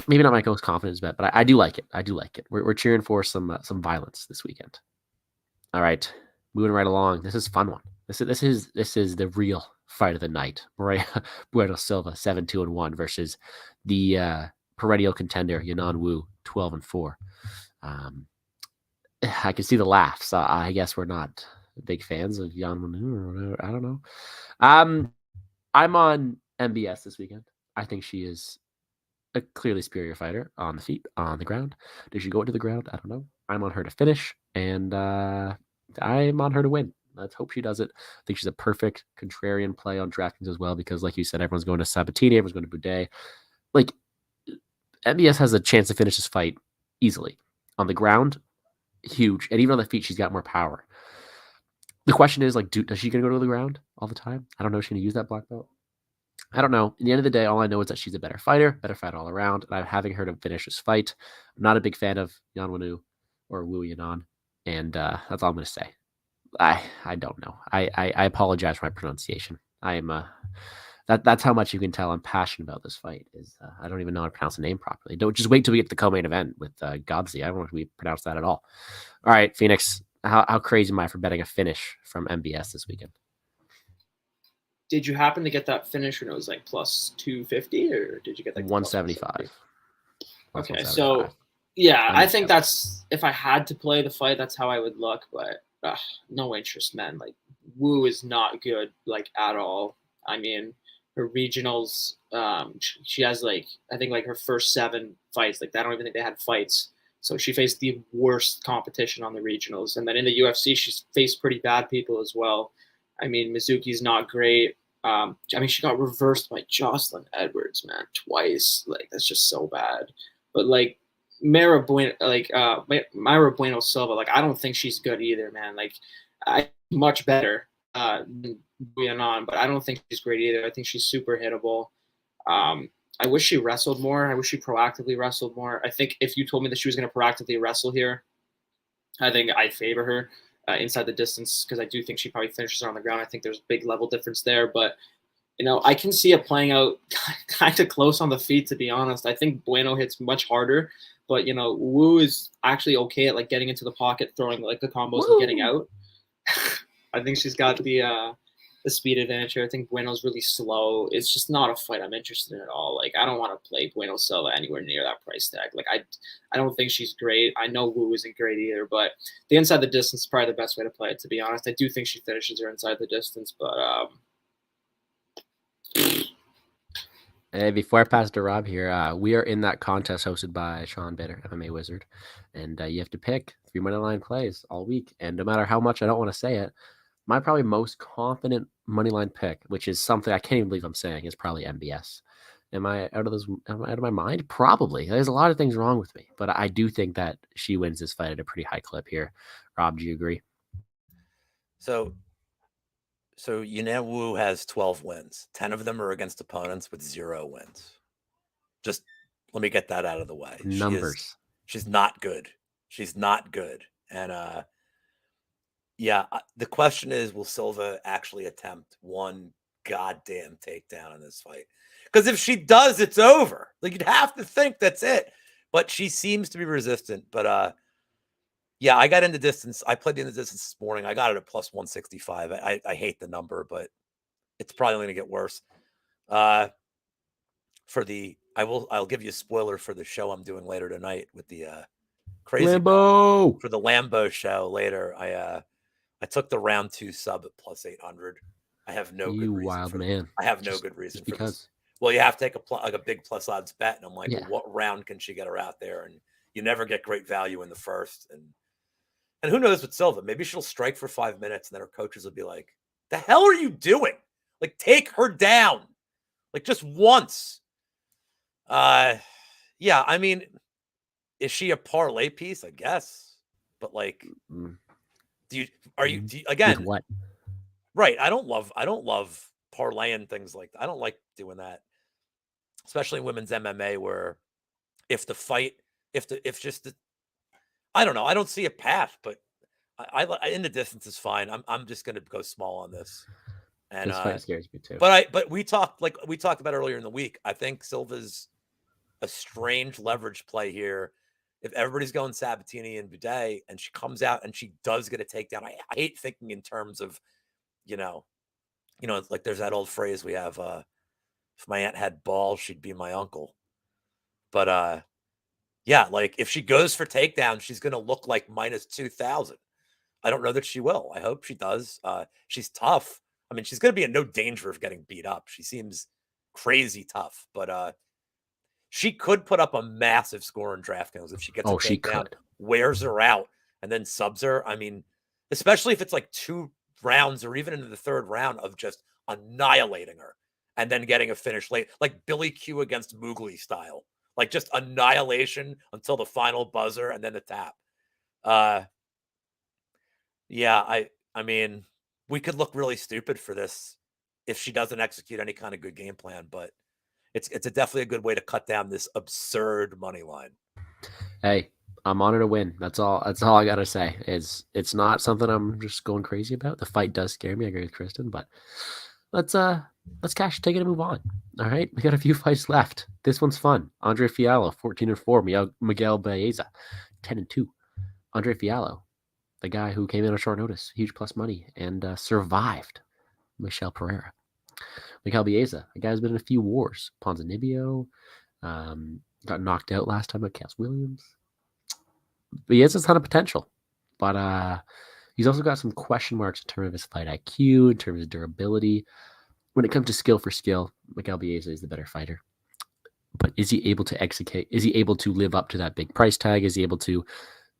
Maybe not my most confidence bet, but I do like it. I do like it. We're cheering for some violence this weekend. All right, moving right along. This is a fun one. This is the real fight of the night. Maria Bueno Silva 7-2-1 versus the perennial contender Yanan Wu 12-4. I can see the laughs. I guess we're not big fans of Yan Wu. I don't know. I'm on MBS this weekend. I think she is a clearly superior fighter on the feet, on the ground. Does she go into the ground? I don't know. I'm on her to finish, and I'm on her to win. Let's hope she does it. I think she's a perfect contrarian play on DraftKings as well because, like you said, everyone's going to Sabatini, everyone's going to Boudet. Like, MBS has a chance to finish this fight easily. On the ground, huge. And even on the feet, she's got more power. The question is, like, does she going to go to the ground all the time? I don't know if she's going to use that black belt. I don't know. In the end of the day, all I know is that she's a better fighter all around, and I'm having her to finish this fight. I'm not a big fan of Yan Wanu or Wu Yanan, and that's all I'm going to say. I don't know. I apologize for my pronunciation. I am that's how much you can tell I'm passionate about this fight. Is I don't even know how to pronounce the name properly. Don't just wait till we get to the co-main event with Godsey. I don't know if we pronounce that at all. All right, Phoenix. How crazy am I for betting a finish from MBS this weekend? Did you happen to get that finish when it was like plus 250, or did you get like 175? Okay, so yeah, I think that's if I had to play the fight, that's how I would look. But no interest, man. Like Wu is not good, like at all. I mean, her regionals, she has like I think like her first 7 fights. Like I don't even think they had fights. So she faced the worst competition on the regionals, and then in the UFC, she's faced pretty bad people as well. I mean, Mizuki's not great. I mean, she got reversed by Jocelyn Edwards, man, twice. Like that's just so bad. But like Myra Bueno Silva, like I don't think she's good either, man. Like much better than Buyanon, but I don't think she's great either. I think she's super hittable. I wish she wrestled more. I wish she proactively wrestled more. I think if you told me that she was going to proactively wrestle here, I think I'd favor her inside the distance because I do think she probably finishes her on the ground. I think there's a big level difference there, but I can see it playing out kind of close on the feet, to be honest. I think Bueno hits much harder, but Wu is actually okay at like getting into the pocket, throwing like the combos and getting out. I think she's got the speed advantage here. I think Bueno's really slow. It's just not a fight I'm interested in at all. Like I don't want to play Bueno Silva anywhere near that price tag. Like I don't think she's great. I know Wu isn't great either, but the inside the distance is probably the best way to play it, to be honest. I do think she finishes her inside the distance, but Hey, before I pass to Rob here, we are in that contest hosted by Sean Bitter, MMA Wizard, and you have to pick 3 moneyline plays all week. And no matter how much I don't want to say it, my probably most confident moneyline pick, which is something I can't even believe I'm saying, is probably MBS. Am I out of my mind? Probably. There's a lot of things wrong with me, but I do think that she wins this fight at a pretty high clip here. Rob, do you agree? So Yanan Wu has 12 wins. 10 of them are against opponents with 0 wins. Just let me get that out of the way. Numbers. She's not good. She's not good. And yeah, the question is, will Silva actually attempt one goddamn takedown in this fight? Because if she does, it's over. Like you'd have to think that's it. But she seems to be resistant. But yeah, I got into distance. I played in the distance this morning. I got it at plus 165. I hate the number, but it's probably going to get worse. I'll give you a spoiler for the show I'm doing later tonight with the crazy Lambo for the Lambo show later. I took the round 2 sub at plus 800. I have no you good reason wild for man. I have no good reason just for because. this. Well, you have to take a big plus odds bet, and I'm like, Yeah. well, what round can she get her out there? And you never get great value in the first. And who knows with Silva? Maybe she'll strike for 5 minutes, and then her coaches will be like, "The hell are you doing? Like, take her down, like just once." Yeah, I mean, is she a parlay piece? I guess, but like, do you again? With what? Right. I don't love parlaying things like that. I don't like doing that, especially in women's MMA, where if I don't know, I don't see a path, but I in the distance is fine. I'm just going to go small on this. And This fight scares me too. but we talked about earlier in the week. I think Silva's a strange leverage play here. If everybody's going Sabatini and Boudet, and she comes out and she does get a takedown, I hate thinking in terms of, it's like there's that old phrase we have, if my aunt had balls, she'd be my uncle. But yeah, like if she goes for takedown, she's going to look like minus 2,000. I don't know that she will. I hope she does. She's tough. I mean, she's going to be in no danger of getting beat up. She seems crazy tough, but she could put up a massive score in DraftKings if she gets a takedown, wears her out, and then subs her. I mean, especially if it's like 2 rounds or even into the 3rd round of just annihilating her and then getting a finish late, like Billy Q against Mowgli style, like just annihilation until the final buzzer and then the tap. Yeah, I mean, we could look really stupid for this if she doesn't execute any kind of good game plan, but it's definitely a good way to cut down this absurd money line. Hey, I'm on it to win. That's all I gotta say. It's not something I'm just going crazy about. The fight does scare me. I agree with Kristen, but let's cash, take it and move on. All right, we got a few fights left. This one's fun. Andre Fiallo, 14-4. Miguel Baeza, 10-2. Andre Fiallo, the guy who came in on short notice, huge plus money, and survived Michelle Pereira. Miguel Baeza, the guy's been in a few wars. Ponzinibbio, got knocked out last time by Cass Williams. But he has a ton of potential. But he's also got some question marks in terms of his fight IQ, in terms of durability. When it comes to skill for skill, Miguel Baeza is the better fighter. But is he able to execute? Is he able to live up to that big price tag? Is he able to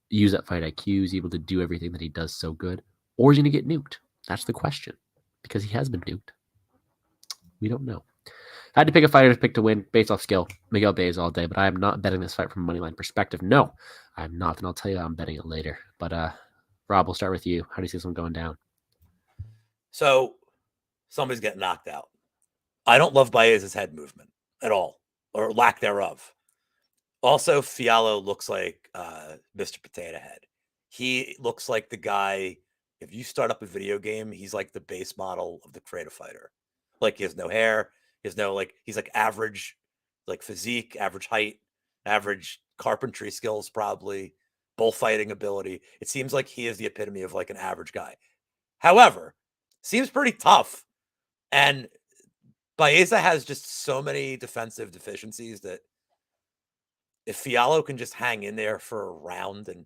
use that fight IQ? Is he able to do everything that he does so good? Or is he going to get nuked? That's the question. Because he has been nuked. We don't know. I had to pick a fighter to pick to win based off skill. Miguel Baeza all day, but I am not betting this fight from a moneyline perspective. No, I'm not, and I'll tell you I'm betting it later. But Rob, we'll start with you. How do you see this one going down? So somebody's getting knocked out. I don't love Baeza's head movement at all, or lack thereof. Also, Fiallo looks like Mr. Potato Head. He looks like the guy, if you start up a video game, he's like the base model of the creative fighter. Like, he has no hair. He has no, he's like average, like physique, average height, average carpentry skills, probably, bullfighting ability. It seems like he is the epitome of like an average guy. However, seems pretty tough. And Baeza has just so many defensive deficiencies that if Fiallo can just hang in there for a round and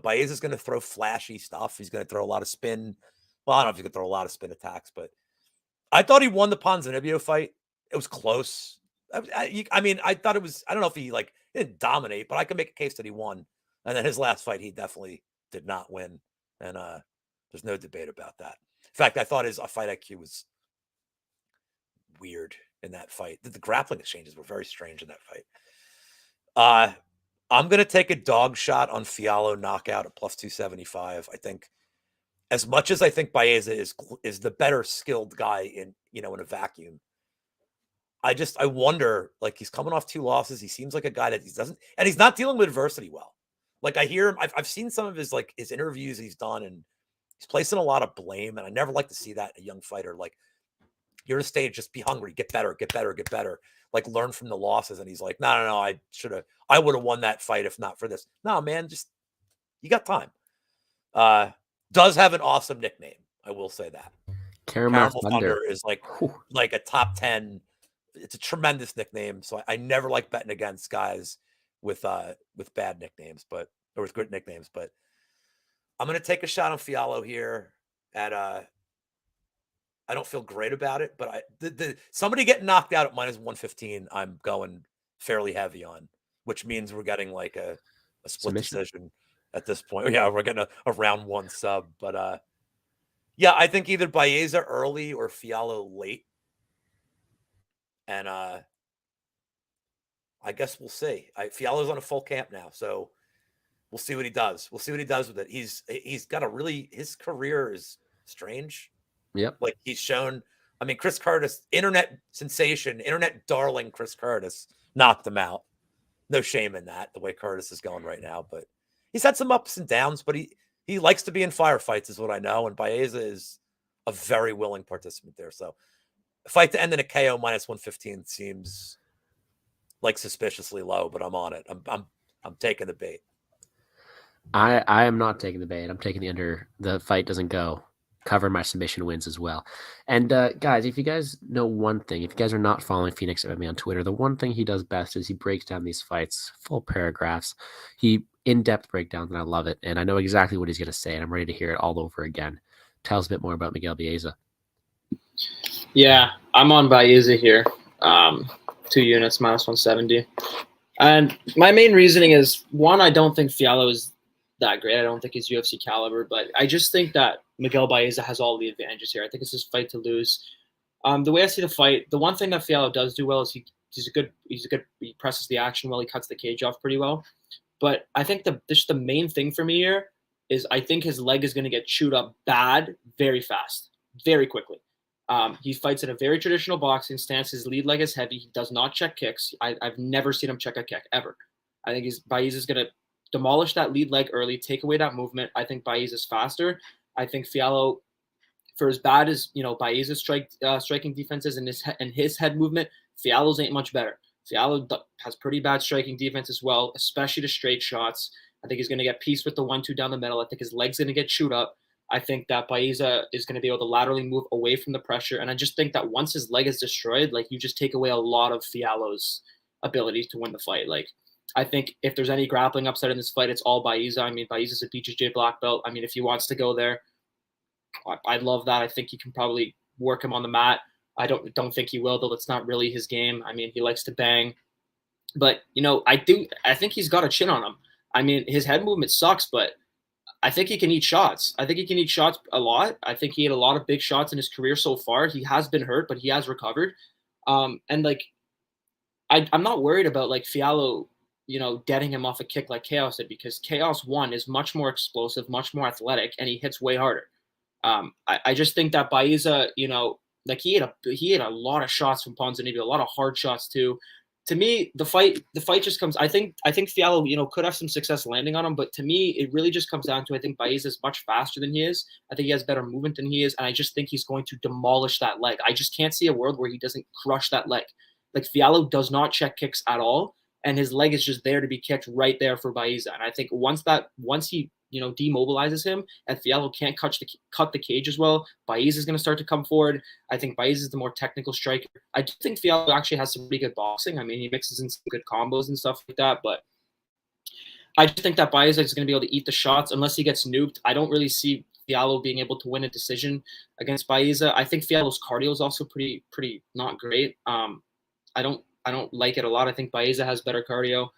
Baeza's going to throw flashy stuff. He's going to throw a lot of spin. Well, I don't know if he could throw a lot of spin attacks, but I thought he won the Ponzinibbio fight. It was close. I mean, I thought it was, I don't know if he didn't dominate, but I can make a case that he won. And then his last fight, he definitely did not win. And there's no debate about that. In fact, I thought his fight IQ was weird in that fight. The grappling exchanges were very strange in that fight. I'm going to take a dog shot on Fiallo knockout at plus 275. I think, as much as I think Baeza is the better skilled guy in a vacuum, I wonder, he's coming off 2 losses. He seems like a guy that and he's not dealing with adversity well. I hear him, I've seen some of his his interviews he's done, and he's placing a lot of blame. And I never like to see that in a young fighter. You're at a stage, just be hungry, get better, get better, get better. Learn from the losses. And he's like, no, I would have won that fight if not for this. No, man, you got time. Does have an awesome nickname. I will say that. Caramel Caramel Thunder. Thunder is Whew. like a top 10. It's a tremendous nickname. So I never like betting against guys with bad nicknames, or with good nicknames. But I'm gonna take a shot on Fiallo here at I don't feel great about it, but somebody getting knocked out at -115, I'm going fairly heavy on, which means we're getting like a split Submission. decision at this point. Yeah, we're getting a round one sub. But yeah, I think either Baeza early or Fiallo late. And I guess we'll see. Fiallo's on a full camp now, so we'll see what he does. We'll see what he does with it. He's got his career is strange. Yep. Like he's shown. I mean, Chris Curtis, internet sensation, internet darling Chris Curtis knocked him out. No shame in that, the way Curtis is going right now. But he's had some ups and downs, but he likes to be in firefights, is what I know. And Baeza is a very willing participant there. So fight to end in a KO -115 seems like suspiciously low, but I'm on it. I'm taking the bait. I am not taking the bait. I'm taking the under. The fight doesn't go. Cover my submission wins as well. And guys, if you guys know one thing, if you guys are not following Phoenix MMA on Twitter, the one thing he does best is he breaks down these fights, full paragraphs. He in-depth breakdowns, and I love it. And I know exactly what he's going to say, and I'm ready to hear it all over again. Tell us a bit more about Miguel Baeza. Yeah, I'm on Baeza here. 2 units, -170. And my main reasoning is, one, I don't think Fiallo is that great. I don't think he's UFC caliber, but I just think that Miguel Baeza has all the advantages here. I think it's his fight to lose. The way I see the fight, the one thing that Fiallo does do well is he presses the action well, he cuts the cage off pretty well. But I think the main thing for me here is I think his leg is going to get chewed up bad very fast, very quickly. He fights in a very traditional boxing stance. His lead leg is heavy. He does not check kicks. I've never seen him check a kick, ever. I think Baeza's going to demolish that lead leg early, take away that movement. I think Baeza's faster. I think Fiallo, for as bad as Baeza's striking defenses and his head movement, Fiallo's ain't much better. Fiallo has pretty bad striking defense as well, especially to straight shots. I think he's going to get pieced with the 1-2 down the middle. I think his leg's going to get chewed up. I think that Baeza is going to be able to laterally move away from the pressure. And I just think that once his leg is destroyed, like, you just take away a lot of Fiallo's ability to win the fight. Like, I think if there's any grappling upside in this fight, it's all Baeza. I mean, Baeza's a BJJ black belt. I mean, if he wants to go there, I love that. I think he can probably work him on the mat. I don't think he will, though. That's not really his game. I mean, he likes to bang. But, I think he's got a chin on him. I mean, his head movement sucks, but I think he can eat shots. I think he can eat shots a lot. I think he had a lot of big shots in his career so far. He has been hurt, but he has recovered. And like, I'm not worried about like Fiallo, deading him off a kick like Chaos did, because Chaos 1 is much more explosive, much more athletic, and he hits way harder. I just think that Baeza, like he had a lot of shots from Ponzinibbio, a lot of hard shots too. To me, the fight just comes. I think Fiallo, could have some success landing on him, but to me, it really just comes down to, I think Baeza is much faster than he is. I think he has better movement than he is, and I just think he's going to demolish that leg. I just can't see a world where he doesn't crush that leg. Like, Fiallo does not check kicks at all, and his leg is just there to be kicked right there for Baeza. And I think once he demobilizes him, and Fiallo can't cut the cage as well, Baeza is going to start to come forward. I think Baeza is the more technical striker. I do think Fiallo actually has some pretty good boxing. I mean, he mixes in some good combos and stuff like that, but I just think that Baeza is going to be able to eat the shots unless he gets nuked. I don't really see Fiallo being able to win a decision against Baeza. I think Fiallo's cardio is also pretty not great. I don't like it a lot. I think Baeza has better cardio.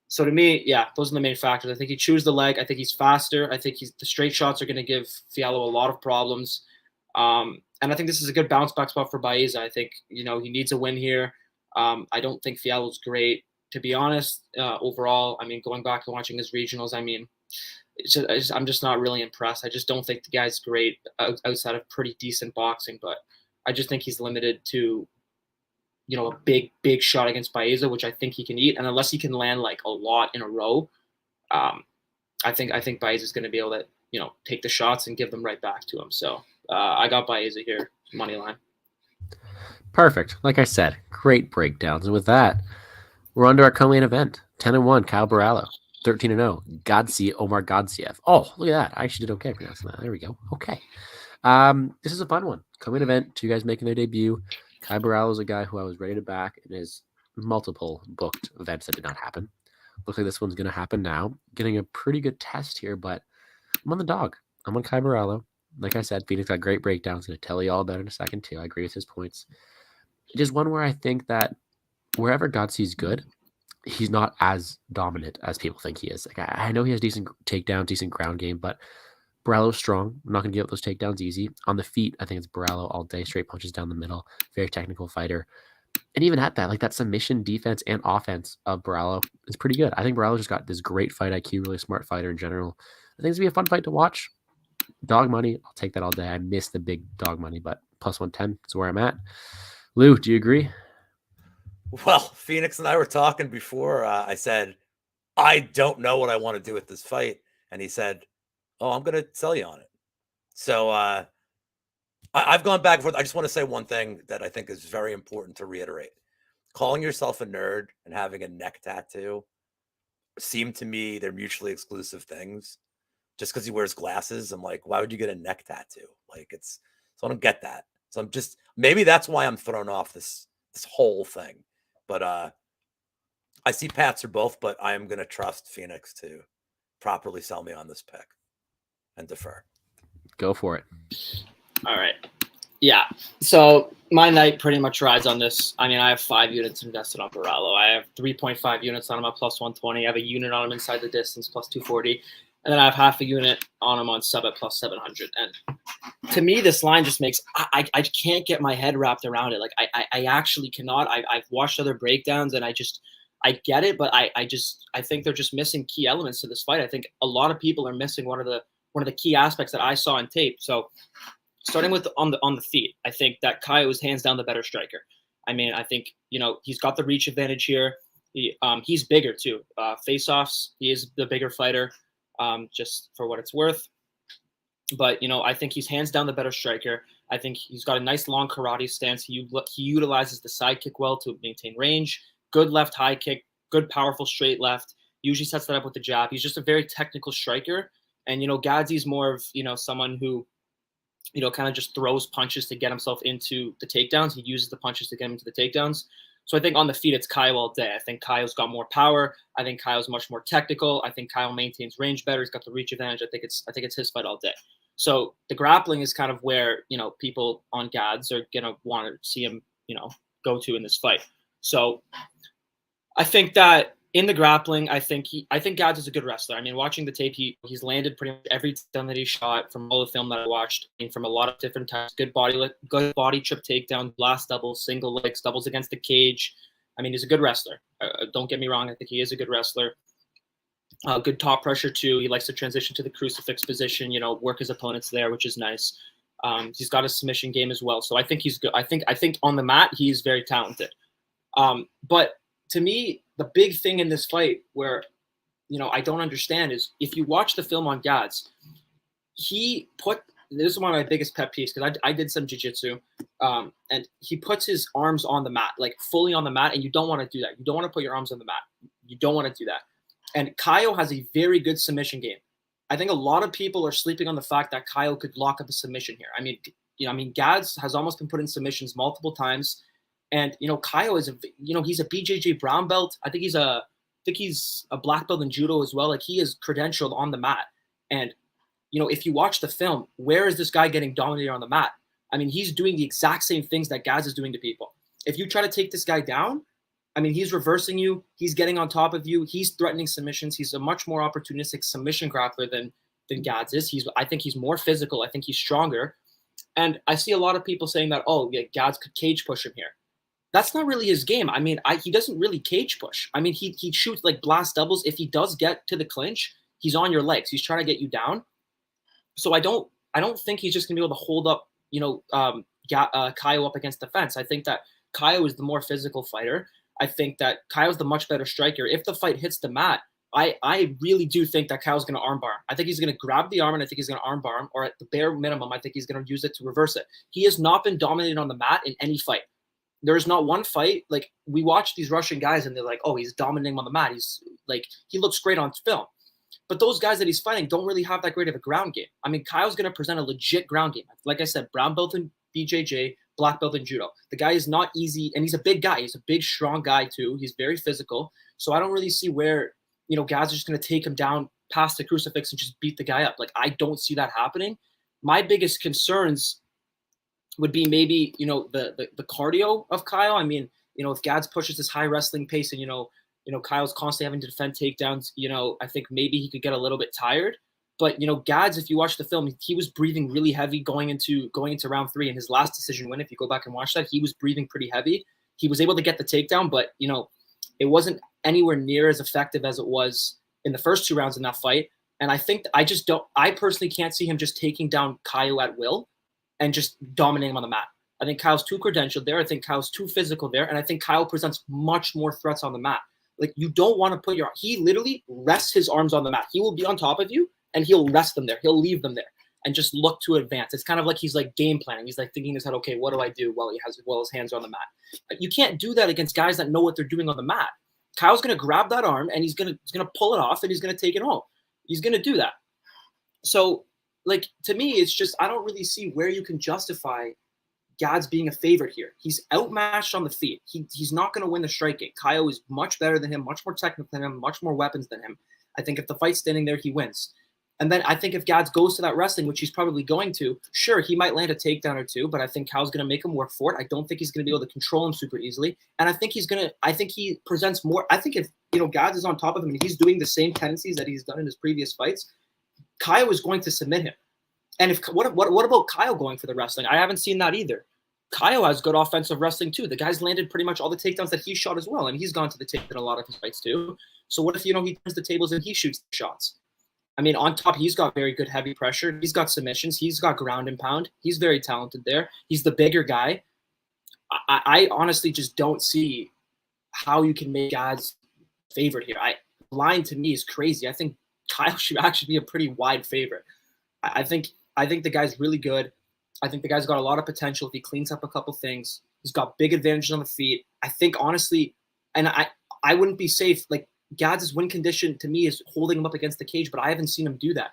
So to me, yeah, those are the main factors. I think he chews the leg. I think he's faster. I think the straight shots are going to give Fiallo a lot of problems. And I think this is a good bounce back spot for Baeza. I think, he needs a win here. I don't think Fiallo's great, to be honest, overall. I mean, going back and watching his regionals, I mean, I'm just not really impressed. I just don't think the guy's great outside of pretty decent boxing, but I just think he's limited to a big shot against Baeza, which I think he can eat. And unless he can land like a lot in a row, I think Baeza is going to be able to, take the shots and give them right back to him. So I got Baeza here, money line. Perfect. Like I said, great breakdowns. And with that, we're on to our co-main event. 10-1, Kyle Barallo. 13-0, Omar Godsiev. Oh, look at that. I actually did okay pronouncing that. There we go. Okay. This is a fun one. Coming event, two guys making their debut. Kai Barral is a guy who I was ready to back in his multiple booked events that did not happen. Looks like this one's going to happen now. Getting a pretty good test here, but I'm on the dog. I'm on Kai Barallo. Like I said, Phoenix got great breakdowns. Going to tell you all about it in a second, too. I agree with his points. It is one where I think that wherever Godse's good, he's not as dominant as people think he is. Like I know he has decent takedown, decent ground game, but Barallo's strong. I'm not going to give up those takedowns easy. On the feet, I think it's Barallo all day, straight punches down the middle. Very technical fighter. And even at that, like that submission defense and offense of Barallo is pretty good. I think Barallo just got this great fight IQ, really smart fighter in general. I think it's going to be a fun fight to watch. Dog money, I'll take that all day. I miss the big dog money, but plus 110 is where I'm at. Lou, do you agree? Well, Phoenix and I were talking before. I said, I don't know what I want to do with this fight. And he said, oh, I'm going to sell you on it. So I've gone back and forth. I just want to say one thing that I think is very important to reiterate. Calling yourself a nerd and having a neck tattoo seem to me they're mutually exclusive things. Just because he wears glasses, I'm like, why would you get a neck tattoo? Like so I don't get that. So I'm just, maybe that's why I'm thrown off this whole thing. But I see Pats are both, but I am going to trust Phoenix to properly sell me on this pick and defer. Go for it. All right. Yeah. So my night pretty much rides on this. I mean, I have 5 units invested on Barallo. I have 3.5 units on him at plus 120. I have a unit on him inside the distance plus 240. And then I have half a unit on him on sub at plus 700. And to me, this line just makes I can't get my head wrapped around it. Like I actually cannot. I've watched other breakdowns and I get it, but I think they're just missing key elements to this fight. I think a lot of people are missing one of the key aspects that I saw on tape. So starting with on the feet, I think that Kai was hands down the better striker. I mean, I think he's got the reach advantage here. He's bigger too. Face-offs, he is the bigger fighter. Just for what it's worth. But, I think he's hands down the better striker. I think he's got a nice long karate stance. He utilizes the side kick well to maintain range. Good left high kick, good powerful straight left. Usually sets that up with the jab. He's just a very technical striker. And, Gadzi's more of, someone who, kind of just throws punches to get himself into the takedowns. He uses the punches to get him into the takedowns. So I think on the feet, it's Kyle all day. I think Kyle's got more power. I think Kyle's much more technical. I think Kyle maintains range better. He's got the reach advantage. I think it's his fight all day. So the grappling is kind of where, people on Gads are going to want to see him, go to in this fight. So I think that in the grappling, I think Gads is a good wrestler. I mean, watching the tape, he's landed pretty much every time that he shot from all the film that I watched. I mean, from a lot of different types. Good body trip takedown, blast doubles, single legs, doubles against the cage. I mean, he's a good wrestler. Don't get me wrong. I think he is a good wrestler. Good top pressure too. He likes to transition to the crucifix position. Work his opponents there, which is nice. He's got a submission game as well. So I think he's good. I think on the mat he's very talented. But to me, the big thing in this fight where, I don't understand is if you watch the film on Gads, this is one of my biggest pet peeves because I did some jiu-jitsu, and he puts his arms on the mat, like fully on the mat, and you don't want to do that. You don't want to put your arms on the mat. You don't want to do that. And Kyle has a very good submission game. I think a lot of people are sleeping on the fact that Kyle could lock up a submission here. I mean, Gads has almost been put in submissions multiple times. And, Kyle is he's a BJJ brown belt. I think he's a black belt in judo as well. Like he is credentialed on the mat. And, if you watch the film, where is this guy getting dominated on the mat? I mean, he's doing the exact same things that Gads is doing to people. If you try to take this guy down, I mean, he's reversing you. He's getting on top of you. He's threatening submissions. He's a much more opportunistic submission grappler than Gads is. I think he's more physical. I think he's stronger. And I see a lot of people saying that, oh, yeah, Gads could cage push him here. That's not really his game. I mean, he doesn't really cage push. I mean, he shoots like blast doubles. If he does get to the clinch, he's on your legs. He's trying to get you down. So I don't think he's just gonna be able to hold up, Kyle up against the fence. I think that Kyle is the more physical fighter. I think that Kyle's the much better striker. If the fight hits the mat, I really do think that Kyle's going to armbar. I think he's going to grab the arm, and I think he's going to armbar him, or at the bare minimum, I think he's going to use it to reverse it. He has not been dominated on the mat in any fight. There's not one fight. Like, we watch these Russian guys, and they're like, oh, he's dominating on the mat. He's like, he looks great on film. But those guys that he's fighting don't really have that great of a ground game. I mean, Kyle's going to present a legit ground game. Like I said, brown belt in BJJ, black belt in judo. The guy is not easy, and he's a big guy. He's a big, strong guy too. He's very physical. So I don't really see where, guys are just going to take him down past the crucifix and just beat the guy up. Like, I don't see that happening. My biggest concerns would be maybe, the cardio of Kyle. I mean, if Gads pushes this high wrestling pace and, Kyle's constantly having to defend takedowns, I think maybe he could get a little bit tired. But, Gads, if you watch the film, he was breathing really heavy going into round 3. And his last decision win, if you go back and watch that, he was breathing pretty heavy. He was able to get the takedown, but, it wasn't anywhere near as effective as it was in the first 2 rounds in that fight. And I personally can't see him just taking down Kyle at will and just dominating him on the mat. I think Kyle's too credentialed there. I think Kyle's too physical there. And I think Kyle presents much more threats on the mat. Like, you don't want to put he literally rests his arms on the mat. He will be on top of you and he'll rest them there. He'll leave them there and just look to advance. It's kind of like he's like game planning. He's like thinking in his head, okay, what do I do while his hands are on the mat? You can't do that against guys that know what they're doing on the mat. Kyle's going to grab that arm and he's going to pull it off and he's going to take it home. He's going to do that. So, like, to me, it's just, I don't really see where you can justify Gads being a favorite here. He's outmatched on the feet. He's not going to win the striking. Kyle is much better than him, much more technical than him, much more weapons than him. I think if the fight's standing there, he wins. And then I think if Gads goes to that wrestling, which he's probably going to, sure, he might land a takedown or two, but I think Kyle's going to make him work for it. I don't think he's going to be able to control him super easily. And I think he presents more. I think if, Gads is on top of him and he's doing the same tendencies that he's done in his previous fights, Kyle is going to submit him. And what about Kyle going for the wrestling? I haven't seen that either. Kyle has good offensive wrestling too. The guy's landed pretty much all the takedowns that he shot as well, and he's gone to the tape in a lot of his fights too. So what if he turns the tables and he shoots the shots? I mean, on top, he's got very good heavy pressure. He's got submissions. He's got ground and pound. He's very talented there. He's the bigger guy. I honestly just don't see how you can make Gads favorite here. Line to me is crazy. I think Kyle should actually be a pretty wide favorite. I think the guy's really good. I think the guy's got a lot of potential if he cleans up a couple things. He's got big advantages on the feet. I think, honestly, and I wouldn't be safe. Like, Gads' win condition to me is holding him up against the cage, but I haven't seen him do that.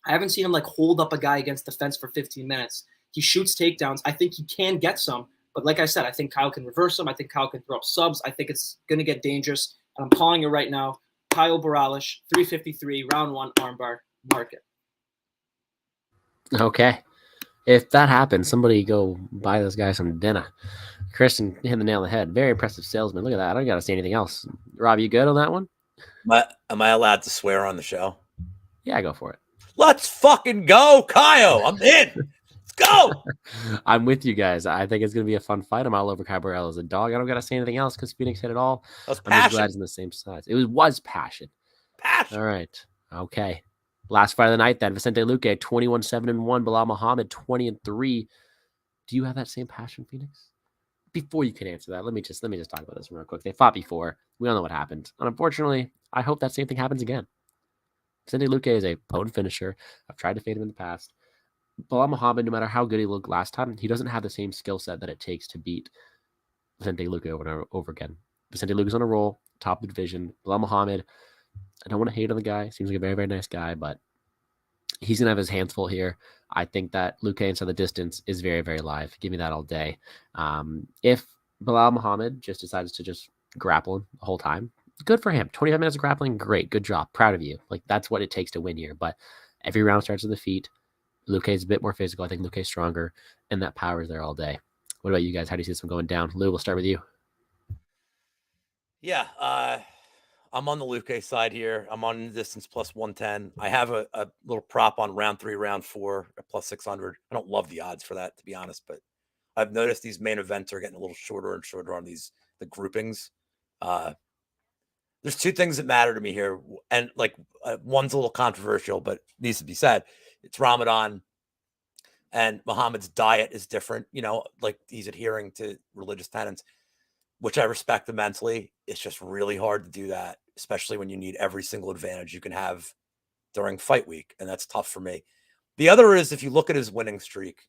I haven't seen him hold up a guy against the fence for 15 minutes. He shoots takedowns. I think he can get some, but like I said, I think Kyle can reverse him. I think Kyle can throw up subs. I think it's going to get dangerous. And I'm calling it right now. Kyle Boralish, 353, round 1, armbar, market. Okay. If that happens, somebody go buy this guy some dinner. Kristen hit the nail on the head. Very impressive salesman. Look at that. I don't got to say anything else. Rob, you good on that one? Am I allowed to swear on the show? Yeah, go for it. Let's fucking go, Kyle. I'm in. Let's go. I'm with you guys. I think it's going to be a fun fight. I'm all over Kyle Borrell as a dog. I don't got to say anything else because Phoenix hit it all. I'm just glad it's in the same size. It was passion. Passion. All right. Okay. Last fight of the night, then Vicente Luque, 21-7-1. Bilal Muhammad, 20-3. Do you have that same passion, Phoenix? Before you can answer that, let me just talk about this real quick. They fought before. We all know what happened. And unfortunately, I hope that same thing happens again. Vicente Luque is a potent finisher. I've tried to fade him in the past. Bilal Muhammad, no matter how good he looked last time, he doesn't have the same skill set that it takes to beat Vicente Luque over and over again. Vicente Luque's on a roll, top of the division. Bilal Muhammad, I don't want to hate on the guy. Seems like a very, very nice guy, but he's going to have his hands full here. I think that Luque inside the distance is very, very live. Give me that all day. If Bilal Muhammad just decides to just grapple him the whole time, good for him. 25 minutes of grappling, great. Good job. Proud of you. Like, that's what it takes to win here. But every round starts with the feet. Luque is a bit more physical. I think Luque's stronger, and that power is there all day. What about you guys? How do you see this one going down? Lou, we'll start with you. Yeah, I'm on the Luque side here. I'm on the distance plus 110. I have a little prop on round 3, round 4 at plus 600. I don't love the odds for that, to be honest, but I've noticed these main events are getting a little shorter and shorter on the groupings. There's 2 things that matter to me here, and one's a little controversial, but needs to be said. It's Ramadan, and Muhammad's diet is different. He's adhering to religious tenets, which I respect immensely. It's just really hard to do that, especially when you need every single advantage you can have during fight week. And that's tough for me. The other is, if you look at his winning streak,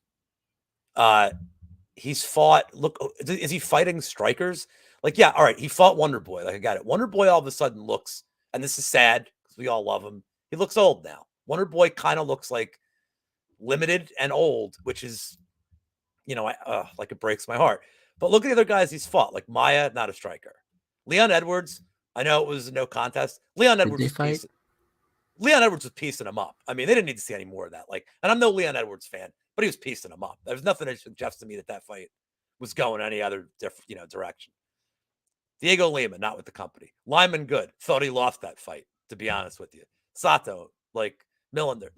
he's fought, is he fighting strikers? Yeah, all right. He fought Wonder Boy. I got it. Wonder Boy all of a sudden looks, and this is sad because we all love him. He looks old now. Wonder Boy kind of looks like limited and old, which is, like it breaks my heart. But look at the other guys he's fought, like Maya, not a striker. Leon Edwards, I know it was a no contest. Leon Edwards was piecing him up. I mean, they didn't need to see any more of that. And I'm no Leon Edwards fan, but he was piecing him up. There's nothing that suggests to me that fight was going any other direction. Diego Lima, not with the company. Lyman Good, thought he lost that fight, to be honest with you. Sato, Melander.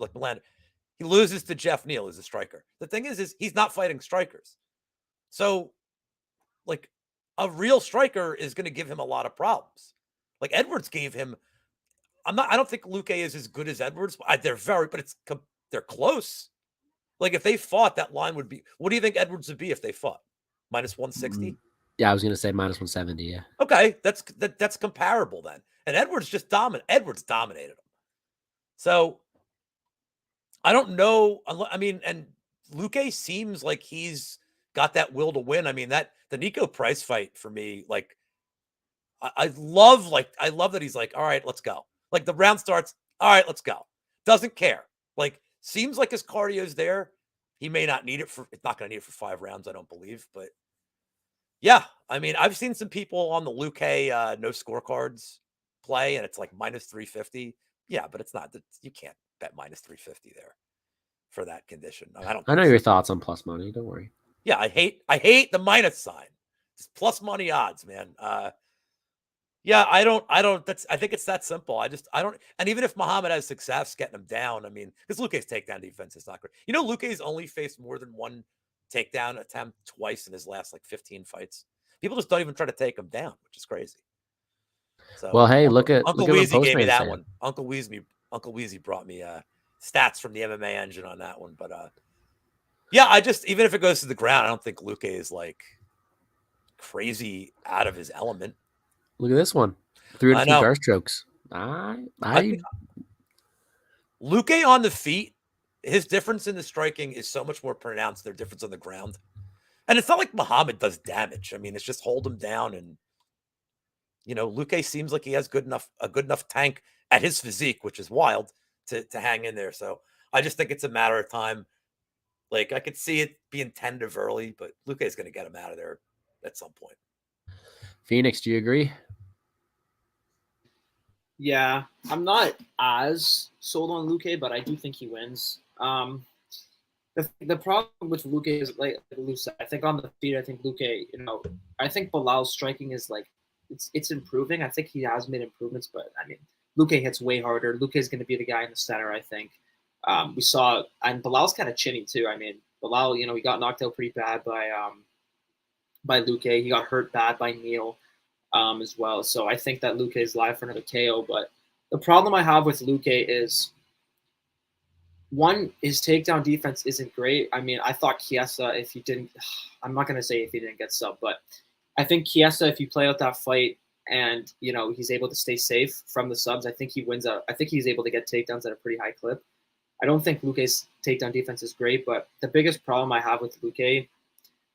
He loses to Jeff Neal as a striker. The thing is he's not fighting strikers. So, a real striker is going to give him a lot of problems. Edwards gave him. I don't think Luque is as good as Edwards. They're close. If they fought, that line would be. What do you think Edwards would be if they fought? -160? Yeah, I was going to say -170. Yeah. Okay, that's comparable then. And Edwards Edwards dominated him. So I don't know. And Luque seems like he's got that will to win. The Nico Price fight for me, I love that he's like, all right, let's go. The round starts, all right, let's go. Doesn't care. Seems like his cardio's there. He may not need it it's not going to need it for 5 rounds, I don't believe. But yeah, I've seen some people on the Luque no scorecards play, and it's -350. Yeah, but it's not. You can't bet -350 there for that condition. I know your thoughts on plus money. Don't worry. Yeah, I hate the minus sign. It's plus money odds, man. Yeah, I think it's that simple. I don't. And even if Muhammad has success getting him down, because Luque's takedown defense is not great. Luque's only faced more than one takedown attempt twice in his last 15 fights. People just don't even try to take him down, which is crazy. So, well, hey, look at Uncle Weezy gave me that one. Uncle Weezy brought me stats from the MMA engine on that one. But yeah, even if it goes to the ground, I don't think Luque is crazy out of his element. Look at this one. 3 to 2 guard strokes. I Luque on the feet, his difference in the striking is so much more pronounced than their difference on the ground. And it's not like Muhammad does damage. It's just hold him down. And, Luque seems like he has a good enough tank at his physique, which is wild, to hang in there. So I just think it's a matter of time. I could see it being tentative early, but Luque is going to get him out of there at some point. Phoenix, do you agree? Yeah, I'm not as sold on Luque, but I do think he wins. The problem with Luque is I think on the feet, I think Luque, I think Bilal's striking is it's improving. I think he has made improvements, but Luque hits way harder. Luque is going to be the guy in the center, I think. We saw, and Bilal's kind of chinny too. Bilal, he got knocked out pretty bad by Luque. He got hurt bad by Neal as well. So I think that Luque is live for another KO. But the problem I have with Luque is, one, his takedown defense isn't great. I thought Chiesa, if he didn't, I'm not going to say if he didn't get subbed, but I think Chiesa, if you play out that fight and, he's able to stay safe from the subs, I think he wins out. I think he's able to get takedowns at a pretty high clip. I don't think Luque's takedown defense is great, but the biggest problem I have with Luque,